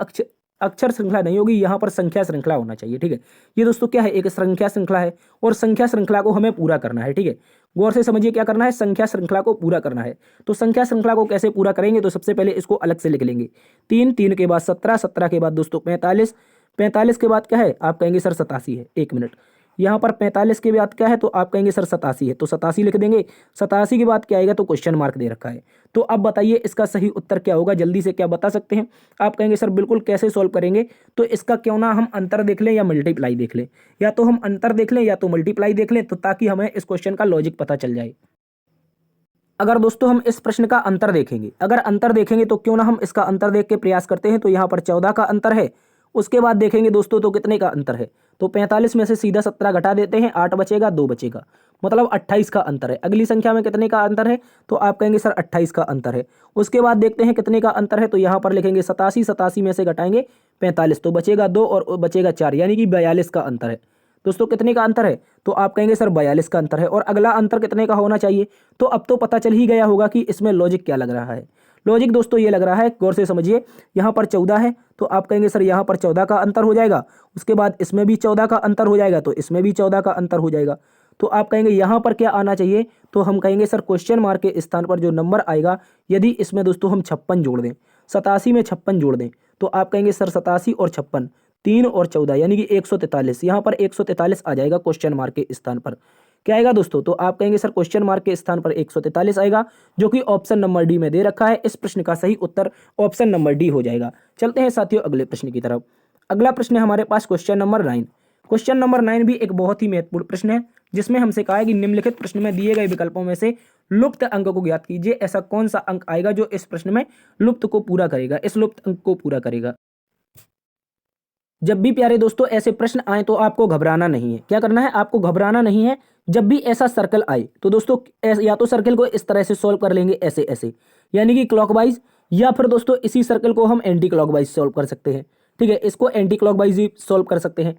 अक्षर श्रृंखला नहीं होगी, यहाँ पर संख्या श्रृंखला होना चाहिए। ठीक है, ये दोस्तों क्या है? एक संख्या श्रृंखला है और संख्या श्रृंखला को हमें पूरा करना है। ठीक है, गौर से समझिए क्या करना है, संख्या श्रृंखला को पूरा करना है। तो संख्या श्रृंखला को कैसे पूरा करेंगे? तो सबसे पहले इसको अलग से लिख लेंगे। 3, 3 के बाद 17, 17 के बाद दोस्तों 45, 45 के बाद क्या है? आप कहेंगे सर 87 है। एक मिनट, यहाँ पर 45 के बाद क्या है? तो आप कहेंगे सर 87 है, तो 87 लिख देंगे। 87 के बाद क्या आएगा? तो क्वेश्चन मार्क दे रखा है। तो अब बताइए इसका सही उत्तर क्या होगा? जल्दी से क्या बता सकते हैं? आप कहेंगे सर बिल्कुल कैसे सॉल्व करेंगे? तो इसका क्यों ना हम अंतर देख लें या मल्टीप्लाई देख लें, या तो हम अंतर देख लें या तो मल्टीप्लाई देख लें, तो ताकि हमें इस क्वेश्चन का लॉजिक पता चल जाए। अगर दोस्तों हम इस प्रश्न का अंतर देखेंगे, अगर अंतर देखेंगे तो क्यों ना हम इसका अंतर देख के प्रयास करते हैं। तो यहाँ पर 14 का अंतर है। उसके बाद देखेंगे दोस्तों तो कितने का अंतर है? तो 45 में से सीधा 17 घटा देते हैं, 8 बचेगा, 2 बचेगा, मतलब 28 का अंतर है। अगली संख्या में कितने का अंतर है? तो आप कहेंगे सर 28 का अंतर है। उसके बाद देखते हैं कितने का अंतर है। तो यहाँ पर लिखेंगे 87, 87 में से घटाएंगे 45, तो बचेगा 2 और बचेगा 4, यानी कि 42 का अंतर है। दोस्तों कितने का अंतर है? तो आप कहेंगे सर 42 का अंतर है। और अगला अंतर कितने का होना चाहिए? तो अब तो पता चल ही गया होगा कि इसमें लॉजिक क्या लग रहा है। लॉजिक दोस्तों ये लग रहा है, गौर से समझिए। यहाँ पर 14 है तो आप कहेंगे सर यहाँ पर 14 का अंतर हो जाएगा। उसके बाद इसमें भी 14 का अंतर हो जाएगा, तो इसमें भी 14 का अंतर हो जाएगा। तो आप कहेंगे यहाँ पर क्या आना चाहिए? तो हम कहेंगे सर क्वेश्चन मार्क के स्थान पर जो नंबर आएगा, यदि इसमें दोस्तों हम 56 जोड़ दें, 87 में 56 जोड़ दें, तो आप कहेंगे सर 87 और 56, 3 और 14 यानी कि 143। यहाँ पर 143 आ जाएगा क्वेश्चन मार्क के स्थान पर। क्या आएगा दोस्तों? तो आप कहेंगे सर क्वेश्चन मार्क के स्थान पर 143 आएगा, जो कि ऑप्शन नंबर डी में दे रखा है। इस प्रश्न का सही उत्तर ऑप्शन नंबर डी हो जाएगा। चलते हैं साथियों अगले प्रश्न की तरफ। अगला प्रश्न है हमारे पास क्वेश्चन नंबर 9। क्वेश्चन नंबर 9 भी एक बहुत ही महत्वपूर्ण प्रश्न है, जिसमें हमसे कहा है कि निम्नलिखित प्रश्न में दिए गए विकल्पों में से लुप्त अंक को ज्ञात कीजिए। ऐसा कौन सा अंक आएगा जो इस प्रश्न में लुप्त को पूरा करेगा, इस लुप्त अंक को पूरा करेगा। जब भी प्यारे दोस्तों ऐसे प्रश्न आए तो आपको घबराना नहीं है। क्या करना है? आपको घबराना नहीं है। जब भी ऐसा सर्कल आए तो दोस्तों या तो सर्कल को इस तरह से सॉल्व कर लेंगे, ऐसे ऐसे, यानी कि क्लॉकवाइज, या फिर दोस्तों इसी सर्कल को हम एंटी क्लॉकवाइज सॉल्व कर सकते हैं। ठीक है, इसको एंटी क्लॉकवाइज ही सॉल्व कर सकते हैं।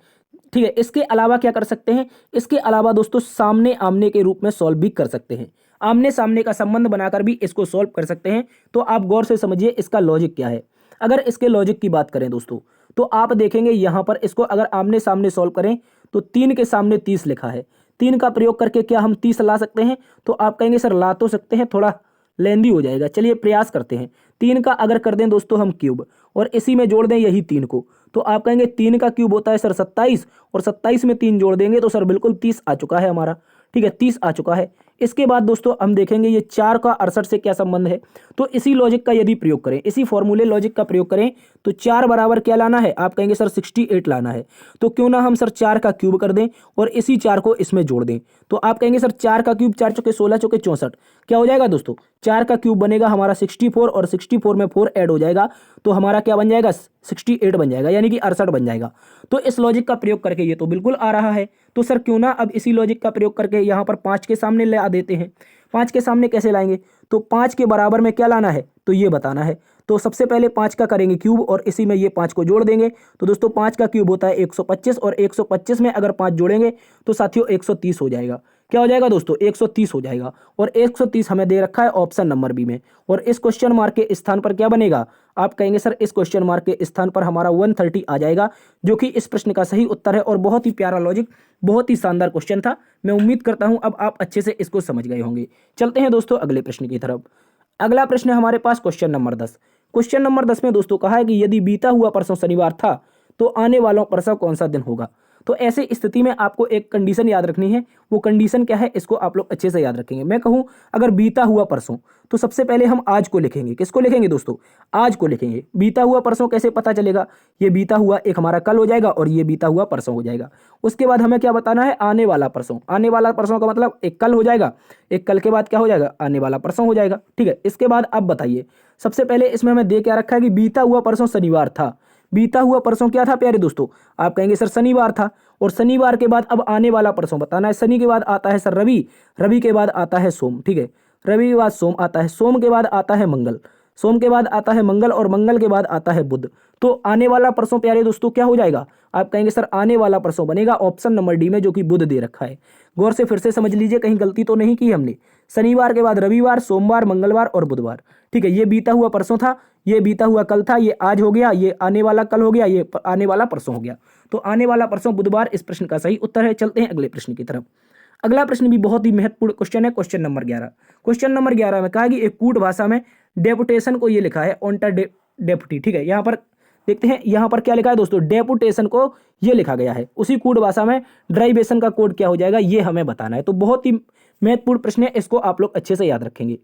ठीक है, इसके अलावा क्या कर सकते हैं? इसके अलावा दोस्तों सामने आमने के रूप में सॉल्व भी कर सकते हैं। आमने सामने का संबंध बनाकर भी इसको सॉल्व कर सकते हैं। तो आप गौर से समझिए इसका लॉजिक क्या है। अगर इसके लॉजिक की बात करें दोस्तों, तो आप देखेंगे यहाँ पर इसको अगर आमने सामने सॉल्व करें तो 3 के सामने 30 लिखा है। 3 का प्रयोग करके क्या हम 30 ला सकते हैं? तो आप कहेंगे सर ला तो सकते हैं, थोड़ा लेंदी हो जाएगा। चलिए प्रयास करते हैं। 3 का अगर कर दें दोस्तों हम क्यूब और इसी में जोड़ दें यही 3 को, तो आप कहेंगे 3 का क्यूब होता है सर 27, और 27 में 3 जोड़ देंगे तो सर बिल्कुल 30 आ चुका है हमारा। ठीक है, 30 आ चुका है। इसके बाद दोस्तों हम देखेंगे ये 4 का 68 से क्या संबंध है। तो इसी लॉजिक का यदि प्रयोग करें, इसी फॉर्मूले लॉजिक का प्रयोग करें, तो 4 बराबर क्या लाना है? आप कहेंगे सर 68 लाना है। तो क्यों ना हम सर 4 का क्यूब कर दें और इसी 4 को इसमें जोड़ दें। तो आप कहेंगे सर 4 का क्यूब 4 चौके 16 चौके 64, क्या हो जाएगा दोस्तों? 4 का क्यूब बनेगा हमारा 64 और 64 में 4 ऐड हो जाएगा तो हमारा क्या बन जाएगा? 68 बन जाएगा, यानी कि 68 बन जाएगा। तो इस लॉजिक का प्रयोग करके ये तो बिल्कुल आ रहा है। तो सर क्यों ना अब इसी लॉजिक का प्रयोग करके यहाँ पर 5 के सामने ला देते हैं। 5 के सामने कैसे लाएंगे? तो 5 के बराबर में क्या लाना है तो ये बताना है। तो सबसे पहले 5 का करेंगे क्यूब और इसी में ये 5 को जोड़ देंगे। तो दोस्तों 5 का क्यूब होता है 125 और 125 में अगर 5 जोड़ेंगे तो साथियों 130 हो जाएगा। क्या हो जाएगा दोस्तों? 130 हो जाएगा। और 130 हमें दे रखा है ऑप्शन नंबर बी में। और इस क्वेश्चन मार्क के स्थान पर क्या बनेगा? आप कहेंगे सर इस क्वेश्चन मार्क के स्थान पर हमारा 130 आ जाएगा, जो कि इस प्रश्न का सही उत्तर है। और बहुत ही प्यारा लॉजिक, बहुत ही शानदार क्वेश्चन था। मैं उम्मीद करता हूं अब आप अच्छे से इसको समझ गए होंगे। चलते हैं दोस्तों अगले प्रश्न की तरफ। अगला प्रश्न है हमारे पास क्वेश्चन नंबर 10। क्वेश्चन नंबर 10 में दोस्तों कहा है कि यदि बीता हुआ परसों शनिवार था तो आने वाला परसों कौन सा दिन होगा। तो ऐसे स्थिति में आपको एक कंडीशन याद रखनी है। वो कंडीशन क्या है, इसको आप लोग अच्छे से याद रखेंगे। मैं कहूँ अगर बीता हुआ परसों, तो सबसे पहले हम आज को लिखेंगे। किसको लिखेंगे दोस्तों? आज को लिखेंगे। बीता हुआ परसों कैसे पता चलेगा? ये बीता हुआ एक हमारा कल हो जाएगा और ये बीता हुआ परसों हो जाएगा। उसके बाद हमें क्या बताना है? आने वाला परसों। आने वाला परसों का मतलब एक कल हो जाएगा, एक कल के बाद क्या हो जाएगा? आने वाला परसों हो जाएगा। ठीक है, इसके बाद अब बताइए, सबसे पहले इसमें हमें दे क्या रखा है कि बीता हुआ परसों शनिवार था। बीता हुआ परसों क्या था प्यारे दोस्तों? आप कहेंगे सर शनिवार था। और शनिवार के बाद अब आने वाला परसों बताना है। शनि के बाद आता है सर रवि, रवि के बाद आता है सोम। ठीक है, रवि के बाद सोम आता है, सोम के बाद आता है मंगल, सोम के बाद आता है मंगल और मंगल के बाद आता है बुध। तो आने वाला परसों प्यारे दोस्तों क्या हो जाएगा? आप कहेंगे सर आने वाला परसों बनेगा ऑप्शन नंबर डी में, जो कि बुध दे रखा है। गौर से फिर से समझ लीजिए, कहीं गलती तो नहीं की हमने। शनिवार के बाद रविवार, सोमवार, मंगलवार और बुधवार। ठीक है, ये बीता हुआ परसों था, ये बीता हुआ कल था, ये आज हो गया, ये आने वाला कल हो गया, ये आने वाला परसों हो गया। तो आने वाला परसों बुधवार इस प्रश्न का सही उत्तर है। चलते हैं अगले प्रश्न की तरफ। अगला प्रश्न भी बहुत ही महत्वपूर्ण क्वेश्चन है, क्वेश्चन नंबर 11। क्वेश्चन नंबर 11 में कहा कि एक कूट भाषा में डेपुटेशन को ये लिखा है ऑनटा डेपुटी। ठीक है, यहाँ पर देखते हैं, यहाँ पर क्या लिखा है दोस्तों? डेपुटेशन को ये लिखा गया है। उसी कूट भाषा में ड्राइवेशन का कोड क्या हो जाएगा, ये हमें बताना है। तो बहुत ही महत्वपूर्ण प्रश्न है, इसको आप लोग अच्छे से याद रखेंगे।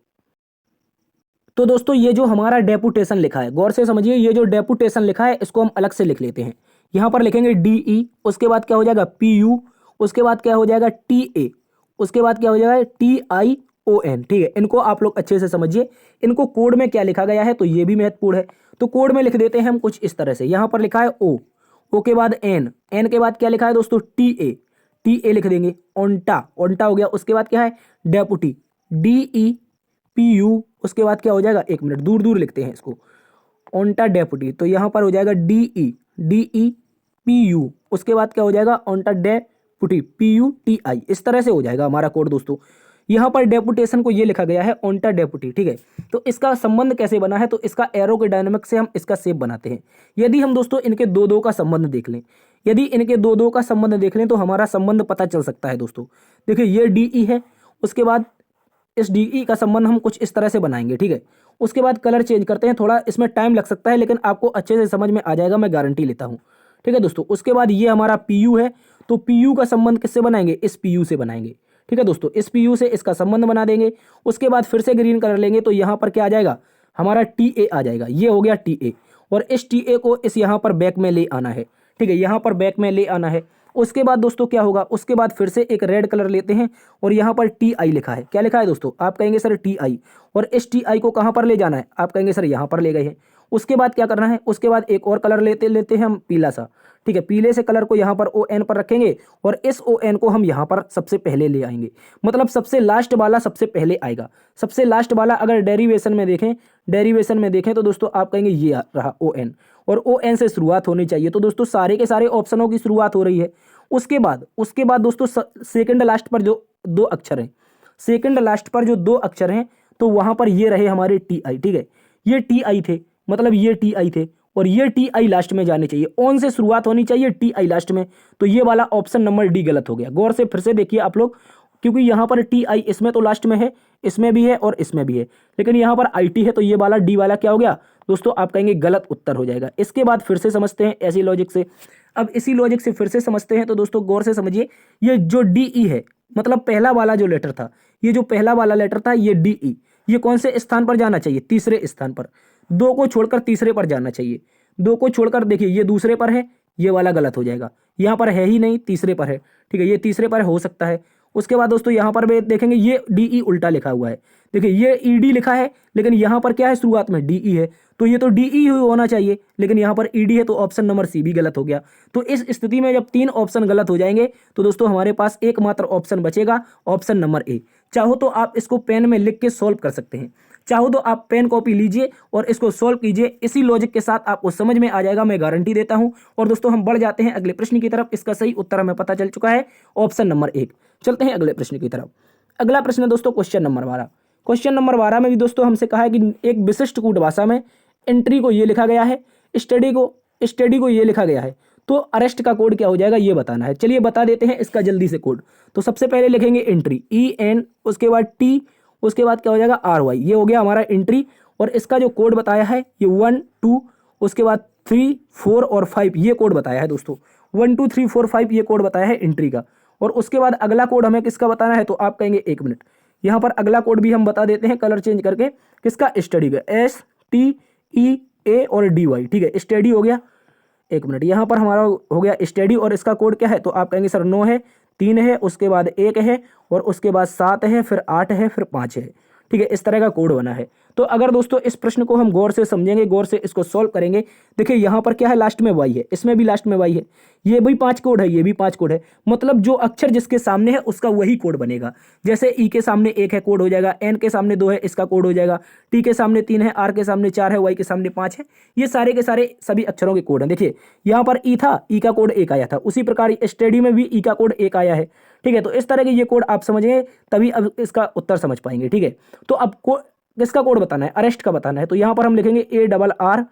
तो दोस्तों ये जो हमारा डेपुटेशन लिखा है, गौर से समझिए, ये जो डेपुटेशन लिखा है इसको हम अलग से लिख लेते हैं। यहाँ पर लिखेंगे DE, उसके बाद क्या हो जाएगा PU, उसके बाद क्या हो जाएगा TA, उसके बाद क्या हो जाएगा TION। ठीक है, इनको आप लोग अच्छे से समझिए। इनको कोड में क्या लिखा गया है, तो ये भी महत्वपूर्ण है। तो कोड में लिख देते हैं हम कुछ इस तरह से। यहाँ पर लिखा है O के बाद N के बाद क्या लिखा है दोस्तों? TA लिख देंगे। ओंटा हो गया। उसके बाद क्या है? Deputy, DEPU। उसके बाद क्या हो जाएगा? एक मिनट, दूर दूर लिखते हैं इसको, ओंटा डेपुटी। तो यहाँ पर हो जाएगा DEPU। उसके बाद क्या हो जाएगा? ओंटा डेपुटी, PUTI। इस तरह से हो जाएगा हमारा कोड दोस्तों। यहाँ पर डेपुटेशन को ये लिखा गया है ओंटा डेपुटी। ठीक है, तो इसका संबंध कैसे बना है? तो इसका एरो के डायनामिक से हम इसका शेप बनाते हैं। यदि हम दोस्तों इनके दो का संबंध देख लें, यदि इनके दो का संबंध देख लें तो हमारा संबंध पता चल सकता है दोस्तों। देखिए ये DE है, उसके बाद इस DE का संबंध हम कुछ इस तरह से बनाएंगे। ठीक है, उसके बाद कलर चेंज करते हैं, थोड़ा इसमें टाइम लग सकता है, लेकिन आपको अच्छे से समझ में आ जाएगा, मैं गारंटी लेता हूँ। ठीक है दोस्तों, उसके बाद ये हमारा PU है, तो PU का संबंध किससे बनाएंगे? इस PU से बनाएंगे। ठीक है दोस्तों, इस PU से इसका संबंध बना देंगे। उसके बाद फिर से ग्रीन कलर लेंगे, तो यहाँ पर क्या आ जाएगा? हमारा TA आ जाएगा। ये हो गया TA, और इस TA को इस यहाँ पर बैक में ले आना है। ठीक है, यहाँ पर बैक में ले आना है। उसके बाद दोस्तों क्या होगा? उसके बाद फिर से एक रेड कलर लेते हैं और यहाँ पर TI लिखा है। क्या लिखा है दोस्तों? आप कहेंगे सर TI, और इस TI को कहाँ पर ले जाना है? आप कहेंगे सर यहाँ पर ले गए हैं। उसके बाद क्या करना है? उसके बाद एक और कलर लेते हैं हम, पीला सा। ठीक है, पीले से कलर को यहाँ पर ON पर रखेंगे और इस ON को हम यहाँ पर सबसे पहले ले आएंगे। मतलब सबसे लास्ट वाला सबसे पहले आएगा। सबसे लास्ट वाला अगर डेरिवेशन में देखें तो दोस्तों आप कहेंगे ये रहा ON, और ON से शुरुआत होनी चाहिए। तो दोस्तों सारे के सारे ऑप्शनों की शुरुआत हो रही है। उसके बाद दोस्तों सेकंड लास्ट पर जो दो अक्षर हैं, सेकंड लास्ट पर जो दो अक्षर हैं, तो वहां पर ये रहे हमारे TI। ठीक है, ये TI थे, मतलब ये TI थे, और ये TI लास्ट में जाने चाहिए। ऑन से शुरुआत होनी चाहिए, TI लास्ट में। तो ये वाला ऑप्शन नंबर D गलत हो गया। गौर से फिर से देखिए आप लोग, क्योंकि यहाँ पर TI इसमें तो लास्ट में है, इसमें भी है और इसमें भी है, लेकिन यहाँ पर IT है, तो ये वाला D वाला क्या हो गया दोस्तों? आप कहेंगे गलत उत्तर हो जाएगा। इसके बाद फिर से समझते हैं ऐसी लॉजिक से। अब इसी लॉजिक से फिर से समझते हैं, तो दोस्तों गौर से समझिए, ये जो DE है, मतलब पहला वाला जो लेटर था, ये जो पहला वाला लेटर था, ये DE, ये कौन से स्थान पर जाना चाहिए? तीसरे स्थान पर। दो को छोड़कर तीसरे पर जाना चाहिए। दो को छोड़कर देखिए, ये दूसरे पर है, ये वाला गलत हो जाएगा। यहाँ पर है ही नहीं, तीसरे पर है। ठीक है, ये तीसरे पर हो सकता है। उसके बाद दोस्तों यहाँ पर भी देखेंगे, ये DE उल्टा लिखा हुआ है। देखिए ये ED लिखा है, लेकिन यहाँ पर क्या है? शुरुआत में DE है, तो ये तो DE ही होना चाहिए, लेकिन यहाँ पर ED है, तो ऑप्शन नंबर C भी गलत हो गया। तो इस स्थिति में जब तीन ऑप्शन गलत हो जाएंगे, तो दोस्तों हमारे पास एकमात्र ऑप्शन बचेगा, ऑप्शन नंबर A। चाहो तो आप इसको पेन में लिख के सॉल्व कर सकते हैं, चाहो तो आप पेन कॉपी लीजिए और इसको सॉल्व कीजिए। इसी लॉजिक के साथ आपको समझ में आ जाएगा, मैं गारंटी देता हूं। और दोस्तों हम बढ़ जाते हैं अगले प्रश्न की तरफ। इसका सही उत्तर हमें पता चल चुका है, ऑप्शन नंबर 1। चलते हैं अगले प्रश्न की तरफ। अगला प्रश्न है दोस्तों क्वेश्चन नंबर 12। क्वेश्चन नंबर 12 में भी दोस्तों हमसे कहा है कि एक विशिष्ट कूट भाषा में एंट्री को ये लिखा गया है, स्टडी को ये लिखा गया है, तो अरेस्ट का कोड क्या हो जाएगा ये बताना है। चलिए बता देते हैं इसका जल्दी से कोड। तो सबसे पहले लिखेंगे एंट्री, EN, उसके बाद T, उसके बाद क्या हो जाएगा RY। ये हो गया हमारा एंट्री, और इसका जो कोड बताया है ये 1 2, उसके बाद 3 4 और 5, ये कोड बताया है दोस्तों। 1 2 3 4 5 ये कोड बताया है एंट्री का। और उसके बाद अगला कोड हमें किसका बताना है, तो आप कहेंगे 1 मिनट, यहाँ पर अगला कोड भी हम बता देते हैं कलर चेंज करके, किसका, स्टडी का, STEA और DY, ठीक है, स्टडी हो गया। 1 मिनट, यहाँ पर हमारा हो गया स्टडी और इसका कोड क्या है, तो आप कहेंगे सर 9 है, 3 है, उसके बाद 1 है और उसके बाद 7 है, फिर 8 है, फिर 5 है, ठीक है, इस तरह का कोड बना है। तो अगर दोस्तों इस प्रश्न को हम गौर से समझेंगे, गौर से इसको सॉल्व करेंगे, देखिए यहाँ पर क्या है, लास्ट में y है, इसमें भी लास्ट में y है, ये भी 5 कोड है, ये भी 5 कोड है, मतलब जो अक्षर जिसके सामने है उसका वही कोड बनेगा। जैसे ई के सामने 1 है, कोड हो जाएगा, एन के सामने 2 है, इसका कोड हो जाएगा, टी के सामने 3 है, आर के सामने 4 है, वाई के सामने 5 है, ये सारे के सारे सभी अक्षरों के कोड हैं। देखिए यहाँ पर ई था, ई का कोड 1 आया था, उसी प्रकार स्टडी में भी ई का कोड 1 आया है, ठीक है। तो इस तरह के ये कोड आप समझेंगे तभी अब इसका उत्तर समझ पाएंगे, ठीक है। तो अब किसका कोड बताना है, अरेस्ट का बताना है, तो यहाँ पर हम लिखेंगे ARR,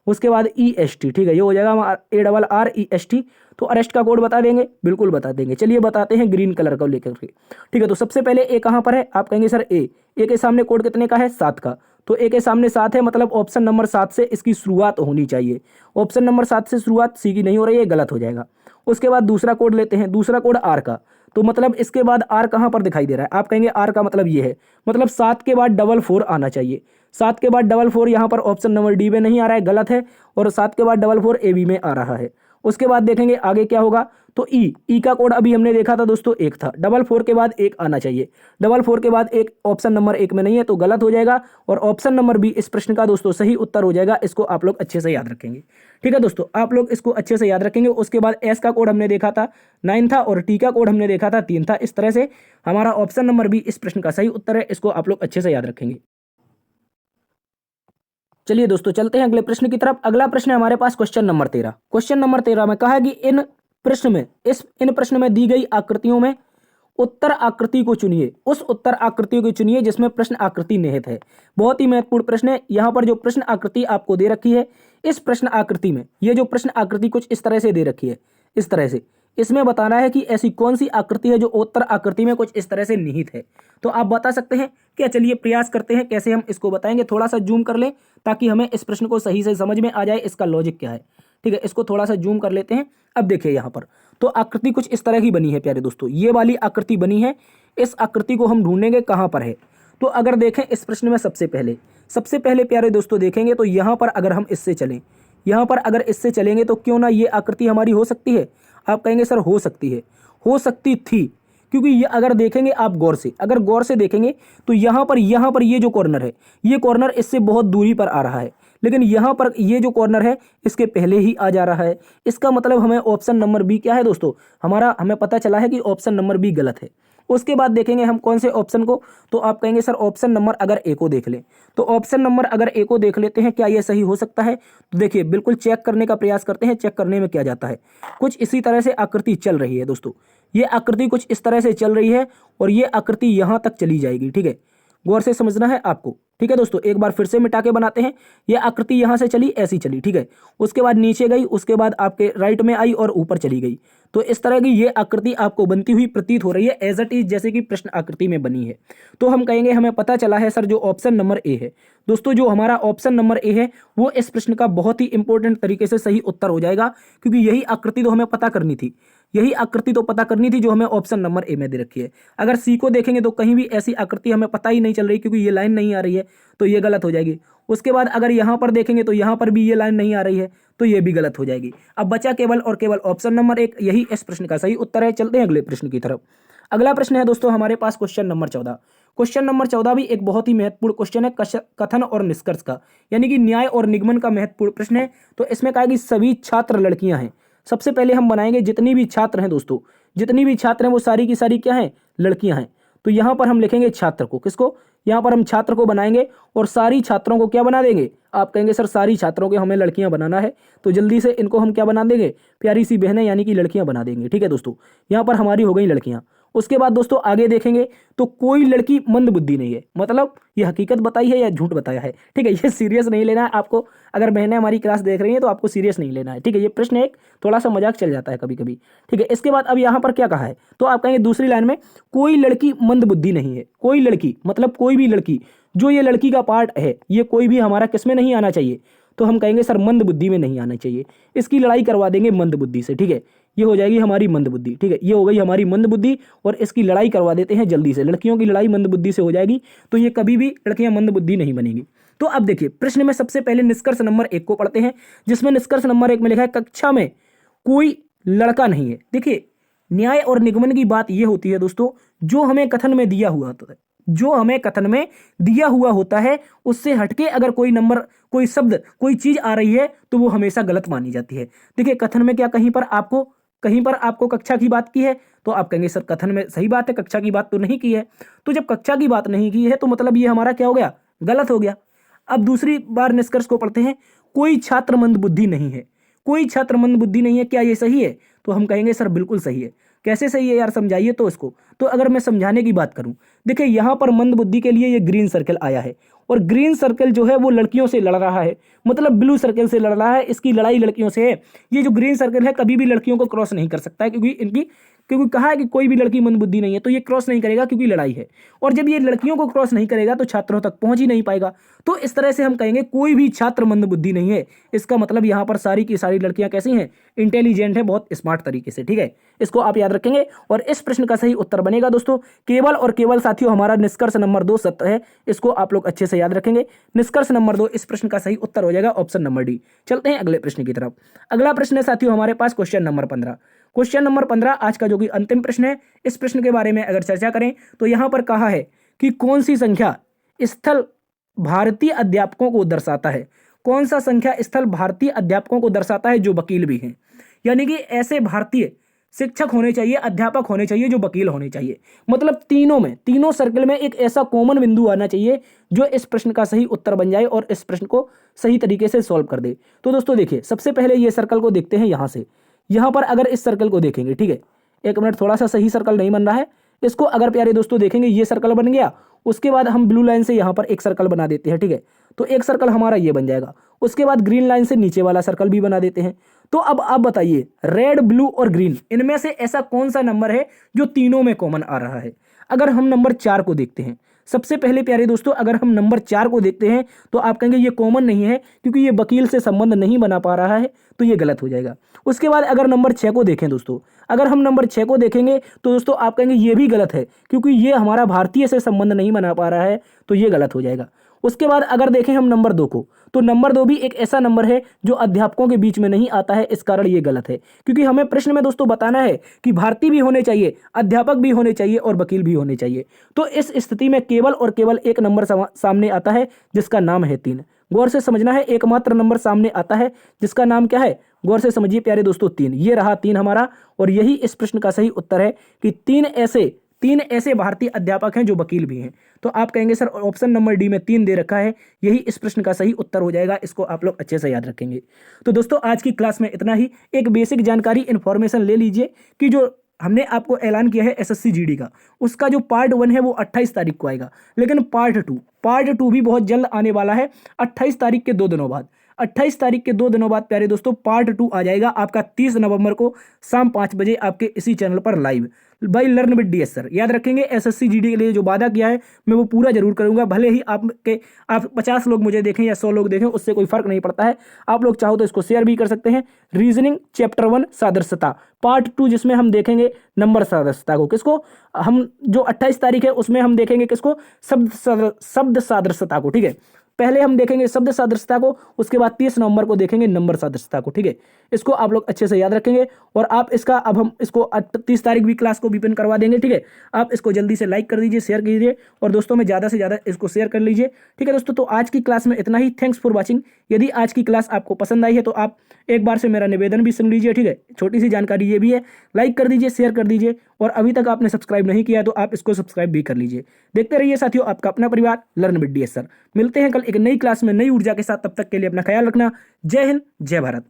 उसके बाद EST, ठीक है, ये हो जाएगा हमारा ARREST। तो अरेस्ट का कोड बता देंगे, बिल्कुल बता देंगे। चलिए बताते हैं ग्रीन कलर का लेकर के, ठीक है। तो सबसे पहले ए कहाँ पर है, आप कहेंगे सर ए के सामने कोड कितने का है, 7 का, तो ए के सामने 7 है, मतलब ऑप्शन नंबर 7 से इसकी शुरुआत होनी चाहिए। ऑप्शन नंबर 7 से शुरुआत सी की नहीं हो रही है, गलत हो जाएगा। उसके बाद दूसरा कोड लेते हैं, दूसरा कोड आर का, तो मतलब इसके बाद आर कहाँ पर दिखाई दे रहा है, आप कहेंगे आर का मतलब ये है, मतलब 7 के बाद 4 आना चाहिए। 7 के बाद 4 यहाँ पर ऑप्शन नंबर डी में नहीं आ रहा है, गलत है, और 7 के बाद 4 AB में आ रहा है। उसके बाद देखेंगे आगे क्या होगा, तो ई का कोड अभी हमने देखा था दोस्तों 1 था, 4 के बाद 1 आना चाहिए, 4 के बाद 1 ऑप्शन नंबर 1 में नहीं है, तो गलत हो जाएगा। और ऑप्शन नंबर बी इस प्रश्न का दोस्तों सही उत्तर हो जाएगा। इसको आप लोग अच्छे से याद रखेंगे, ठीक है दोस्तों, आप लोग इसको अच्छे से याद रखेंगे। उसके बाद एस का कोड हमने देखा था 9 था, और टी का कोड हमने देखा था 3 था। इस तरह से हमारा ऑप्शन नंबर बी इस प्रश्न का सही उत्तर है, इसको आप लोग अच्छे से याद रखेंगे। चलिए दोस्तों चलते हैं अगले प्रश्न की तरफ। अगला प्रश्न है हमारे पास क्वेश्चन नंबर 13। क्वेश्चन नंबर 13 में कहा है कि इन प्रश्न में दी गई आकृतियों में उत्तर आकृति को चुनिए, उस उत्तर आकृति को चुनिए जिसमें प्रश्न आकृति निहित है। बहुत ही महत्वपूर्ण प्रश्न है। यहाँ पर जो प्रश्न आकृति आपको दे रखी है, इस प्रश्न आकृति में ये जो प्रश्न आकृति कुछ इस तरह से दे रखी है, इस तरह से इसमें बताना है कि ऐसी कौन सी आकृति है जो उत्तर आकृति में कुछ इस तरह से निहित है। तो आप बता सकते हैं क्या, चलिए प्रयास करते हैं कैसे हम इसको बताएंगे। थोड़ा सा जूम कर लें ताकि हमें इस प्रश्न को सही से समझ में आ जाए, इसका लॉजिक क्या है, ठीक है। इसको थोड़ा सा जूम कर लेते हैं। अब देखिए यहाँ पर तो आकृति कुछ इस तरह की बनी है प्यारे दोस्तों, ये वाली आकृति बनी है। इस आकृति को हम ढूंढेंगे कहाँ पर है। तो अगर देखें इस प्रश्न में सबसे पहले प्यारे दोस्तों देखेंगे तो यहाँ पर अगर हम इससे चलें, यहाँ पर अगर इससे चलेंगे तो क्यों ना ये आकृति हमारी हो सकती है। आप कहेंगे सर हो सकती है, हो सकती थी, क्योंकि ये अगर देखेंगे आप अगर गौर से देखेंगे तो यहाँ पर ये जो कॉर्नर है, ये कॉर्नर इससे बहुत दूरी पर आ रहा है, लेकिन यहाँ पर ये जो कॉर्नर है इसके पहले ही आ जा रहा है। इसका मतलब हमें ऑप्शन नंबर बी क्या है दोस्तों, हमें पता चला है कि ऑप्शन नंबर बी गलत है। उसके बाद देखेंगे हम कौन से ऑप्शन को, तो आप कहेंगे सर ऑप्शन नंबर अगर ए को देख लें, तो ऑप्शन नंबर अगर ए को देख लेते हैं, क्या ये सही हो सकता है। तो देखिए बिल्कुल चेक करने का प्रयास करते हैं। चेक करने में क्या जाता है, कुछ इसी तरह से आकृति चल रही है दोस्तों, ये आकृति कुछ इस तरह से चल रही है और ये आकृति यहाँ तक चली जाएगी, ठीक है, गौर से समझना है आपको, ठीक है दोस्तों। एक बार फिर से मिटा के बनाते हैं। ये आकृति यहाँ से चली, ऐसी चली, ठीक है, उसके बाद नीचे गई, उसके बाद आपके राइट में आई और ऊपर चली गई। तो इस तरह की ये आकृति आपको बनती हुई प्रतीत हो रही है एज इट इज, जैसे कि प्रश्न आकृति में बनी है। तो हम कहेंगे हमें पता चला है सर जो ऑप्शन नंबर ए है दोस्तों, जो हमारा ऑप्शन नंबर ए है वो इस प्रश्न का बहुत ही इंपॉर्टेंट तरीके से सही उत्तर हो जाएगा, क्योंकि यही आकृति तो हमें पता करनी थी, यही आकृति तो पता करनी थी जो हमें ऑप्शन नंबर ए में दे रखी है। अगर सी को देखेंगे तो कहीं भी ऐसी आकृति हमें पता ही नहीं चल रही, क्योंकि ये लाइन नहीं आ रही है, तो ये गलत हो जाएगी। उसके बाद अगर यहाँ पर देखेंगे तो यहाँ पर भी ये लाइन नहीं आ रही है, तो ये भी गलत हो जाएगी। अब बचा केवल और केवल ऑप्शन नंबर 1, यही इस प्रश्न का सही उत्तर है। चलते हैं अगले प्रश्न की तरफ। अगला प्रश्न है दोस्तों हमारे पास क्वेश्चन नंबर 14। क्वेश्चन नंबर 14 भी एक बहुत ही महत्वपूर्ण क्वेश्चन है कथन और निष्कर्ष का, यानी कि न्याय और निगमन का महत्वपूर्ण प्रश्न है। तो इसमें कहा कि सभी छात्र लड़कियां हैं। सबसे पहले हम बनाएंगे जितनी भी छात्र हैं दोस्तों, जितनी भी छात्र हैं वो सारी की सारी क्या हैं, लड़कियां हैं। तो यहाँ पर हम लिखेंगे छात्र को, किसको, यहाँ पर हम छात्र को बनाएंगे और सारी छात्रों को क्या बना देंगे। आप कहेंगे सर सारी छात्रों के हमें लड़कियां बनाना है, तो जल्दी से इनको हम क्या बना देंगे, प्यारी सी बहनें यानी कि लड़कियां बना देंगे, ठीक है दोस्तों। यहाँ पर हमारी हो गई लड़कियां। उसके बाद दोस्तों आगे देखेंगे तो कोई लड़की मंद बुद्धि नहीं है, मतलब ये हकीकत बताई है या झूठ बताया है, ठीक है, ये सीरियस नहीं लेना है आपको। अगर बहनें हमारी क्लास देख रही हैं तो आपको सीरियस नहीं लेना है, ठीक है। ये प्रश्न एक थोड़ा सा मजाक चल जाता है कभी कभी, ठीक है। इसके बाद अब यहाँ पर क्या कहा है, तो आप कहेंगे दूसरी लाइन में कोई लड़की मंद बुद्धि नहीं है। कोई लड़की मतलब कोई भी लड़की, जो ये लड़की का पार्ट है, ये कोई भी हमारा किसमें नहीं आना चाहिए, तो हम कहेंगे सर मंद बुद्धि में नहीं आना चाहिए, इसकी लड़ाई करवा देंगे मंद बुद्धि से, ठीक है। ये हो जाएगी हमारी मंद बुद्धि, ठीक है, ये हो गई हमारी मंद बुद्धि और इसकी लड़ाई करवा देते हैं जल्दी से। लड़कियों की लड़ाई मंद बुद्धि से हो जाएगी, तो ये कभी भी लड़कियां मंद बुद्धि नहीं बनेगी। तो अब देखिए प्रश्न में सबसे पहले निष्कर्ष नंबर 1 को पढ़ते हैं, जिसमें निष्कर्ष नंबर 1 में लिखा है कक्षा में कोई लड़का नहीं है। देखिए न्याय और निगमन की बात यह होती है दोस्तों, जो हमें कथन में दिया हुआ होता है, जो हमें कथन में दिया हुआ होता है उससे हटके अगर कोई नंबर, कोई शब्द, कोई चीज आ रही है तो वो हमेशा गलत मानी जाती है। देखिए कथन में क्या कहीं पर आपको कक्षा की बात की है तो आप कहेंगे सर कथन में सही बात है, कक्षा की बात तो नहीं की है। तो जब कक्षा की बात नहीं की है तो मतलब ये हमारा क्या हो गया, गलत हो गया। अब दूसरी बार निष्कर्ष को पढ़ते हैं, कोई छात्र मंद बुद्धि नहीं है। कोई छात्र मंद बुद्धि नहीं है, क्या ये सही है? तो हम कहेंगे सर बिल्कुल सही है। कैसे सही है यार, समझाइए तो इसको। तो अगर मैं समझाने की बात करूं, देखिए यहां पर मंद बुद्धि के लिए ये ग्रीन सर्कल आया है और ग्रीन सर्कल जो है वो लड़कियों से लड़ रहा है, मतलब ब्लू सर्कल से लड़ रहा है, इसकी लड़ाई लड़कियों से है। ये जो ग्रीन सर्कल है कभी भी लड़कियों को क्रॉस नहीं कर सकता है, क्योंकि कहा है कि कोई भी लड़की मंद बुद्धि नहीं है, तो ये क्रॉस नहीं करेगा क्योंकि लड़ाई है। और जब ये लड़कियों को क्रॉस नहीं करेगा तो छात्रों तक पहुंच ही नहीं पाएगा। तो इस तरह से हम कहेंगे कोई भी छात्र मंद बुद्धि नहीं है। इसका मतलब यहाँ पर सारी की सारी लड़कियां कैसी हैं, इंटेलिजेंट है, बहुत स्मार्ट तरीके से, ठीक है। इसको आप याद रखेंगे और इस प्रश्न का सही उत्तर बनेगा दोस्तों केवल और केवल साथियों हमारा निष्कर्ष नंबर 2 सत्य है। इसको आप लोग अच्छे से याद रखेंगे। निष्कर्ष नंबर 2 इस प्रश्न का सही उत्तर हो जाएगा ऑप्शन नंबर डी। चलते हैं अगले प्रश्न की तरफ। अगला प्रश्न है साथियों हमारे पास क्वेश्चन नंबर 15। क्वेश्चन नंबर 15 आज का जो कि अंतिम प्रश्न है। इस प्रश्न के बारे में अगर चर्चा करें तो यहां पर कहा है कि कौन सी संख्या स्थल भारतीय अध्यापकों को दर्शाता है। कौन सा संख्या स्थल भारतीय अध्यापकों को दर्शाता है जो वकील भी हैं, यानी कि ऐसे भारतीय शिक्षक होने चाहिए, अध्यापक होने चाहिए जो वकील होने चाहिए। मतलब तीनों सर्कल में एक ऐसा कॉमन बिंदु आना चाहिए जो इस प्रश्न का सही उत्तर बन जाए और इस प्रश्न को सही तरीके से सॉल्व कर दे। तो दोस्तों देखिए सबसे पहले ये सर्कल को देखते हैं यहां से। यहां पर अगर इस सर्कल को देखेंगे, ठीक है, एक मिनट, थोड़ा सा सही सर्कल नहीं बन रहा है। इसको अगर प्यारे दोस्तों देखेंगे, ये सर्कल बन गया। उसके बाद हम ब्लू लाइन से यहां पर एक सर्कल बना देते हैं, ठीक है। तो एक सर्कल हमारा ये बन जाएगा। उसके बाद ग्रीन लाइन से नीचे वाला सर्कल भी बना देते हैं। तो अब आप बताइए रेड, ब्लू और ग्रीन इनमें से ऐसा कौन सा नंबर है जो तीनों में कॉमन आ रहा है। अगर हम नंबर 4 को देखते हैं, सबसे पहले प्यारे दोस्तों अगर हम नंबर 4 को देखते हैं तो आप कहेंगे ये कॉमन नहीं है क्योंकि ये वकील से संबंध नहीं बना पा रहा है, तो ये गलत हो जाएगा। उसके बाद अगर नंबर 6 को देखें दोस्तों, अगर हम नंबर 6 को देखेंगे तो दोस्तों आप कहेंगे ये भी गलत है क्योंकि ये हमारा भारतीय से संबंध नहीं बना पा रहा है, तो ये गलत हो जाएगा। उसके बाद अगर देखें हम नंबर 2 को, तो नंबर 2 भी एक ऐसा नंबर है जो अध्यापकों के बीच में नहीं आता है, इस कारण ये गलत है। क्योंकि हमें प्रश्न में दोस्तों बताना है कि भारतीय भी होने चाहिए, अध्यापक भी होने चाहिए और वकील भी होने चाहिए। तो इस स्थिति में केवल और केवल एक नंबर सामने आता है जिसका नाम है 3। गौर से समझना है, एकमात्र नंबर सामने आता है जिसका नाम क्या है, गौर से समझिए प्यारे दोस्तों 3। ये रहा 3 हमारा, और यही इस प्रश्न का सही उत्तर है कि 3 ऐसे भारतीय अध्यापक हैं जो वकील भी हैं। तो आप कहेंगे सर ऑप्शन नंबर डी में 3 दे रखा है, यही इस प्रश्न का सही उत्तर हो जाएगा। इसको आप लोग अच्छे से याद रखेंगे। तो दोस्तों आज की क्लास में इतना ही। एक बेसिक जानकारी इन्फॉर्मेशन ले लीजिए कि जो हमने आपको ऐलान किया है एसएससी जीडी का, उसका जो पार्ट 1 है वो 28 तारीख को आएगा, लेकिन पार्ट 2 भी बहुत जल्द आने वाला है 28 तारीख के 2 दिनों बाद। 28 तारीख के 2 दिनों बाद प्यारे दोस्तों पार्ट 2 आ जाएगा आपका 30 नवंबर को शाम 5 बजे आपके इसी चैनल पर live bye learn with DS sir. याद रखेंगे एसएससी जीडी के लिए जो वादा किया है मैं वो पूरा जरूर करूंगा, भले ही आप 50 लोग मुझे देखें या 100 लोग देखें, उससे कोई फर्क नहीं पड़ता है। आप लोग चाहो तो इसको शेयर भी कर सकते हैं। रीजनिंग चैप्टर 1 सादृश्यता पार्ट 2 जिसमें हम देखेंगे नंबर सादृश्यता को, किसको हम जो 28 तारीख है उसमें हम देखेंगे किसको, शब्द सादृश्यता को, ठीक है। पहले हम देखेंगे शब्द सादृश्यता को, उसके बाद 30 नवंबर को देखेंगे नंबर सादृश्यता को, ठीक है। इसको आप लोग अच्छे से याद रखेंगे और आप इसका अब हम इसको 30 तारीख भी क्लास को भी पिन करवा देंगे, ठीक है। आप इसको जल्दी से लाइक कर दीजिए, शेयर कीजिए और दोस्तों में ज़्यादा से ज़्यादा इसको शेयर कर लीजिए, ठीक है दोस्तों। तो आज की क्लास में इतना ही। Thanks for watching. यदि आज की क्लास आपको पसंद आई है तो आप एक बार से मेरा निवेदन भी सुन लीजिए, ठीक है। छोटी सी जानकारी ये भी है, लाइक कर दीजिए, शेयर कर दीजिए और अभी तक आपने सब्सक्राइब नहीं किया तो आप इसको सब्सक्राइब भी कर लीजिए। देखते रहिए साथियों आपका अपना परिवार लर्न विद डीएस सर। मिलते हैं कल एक नई क्लास में नई ऊर्जा के साथ, तब तक के लिए अपना ख्याल रखना। जय हिंद, जय भारत।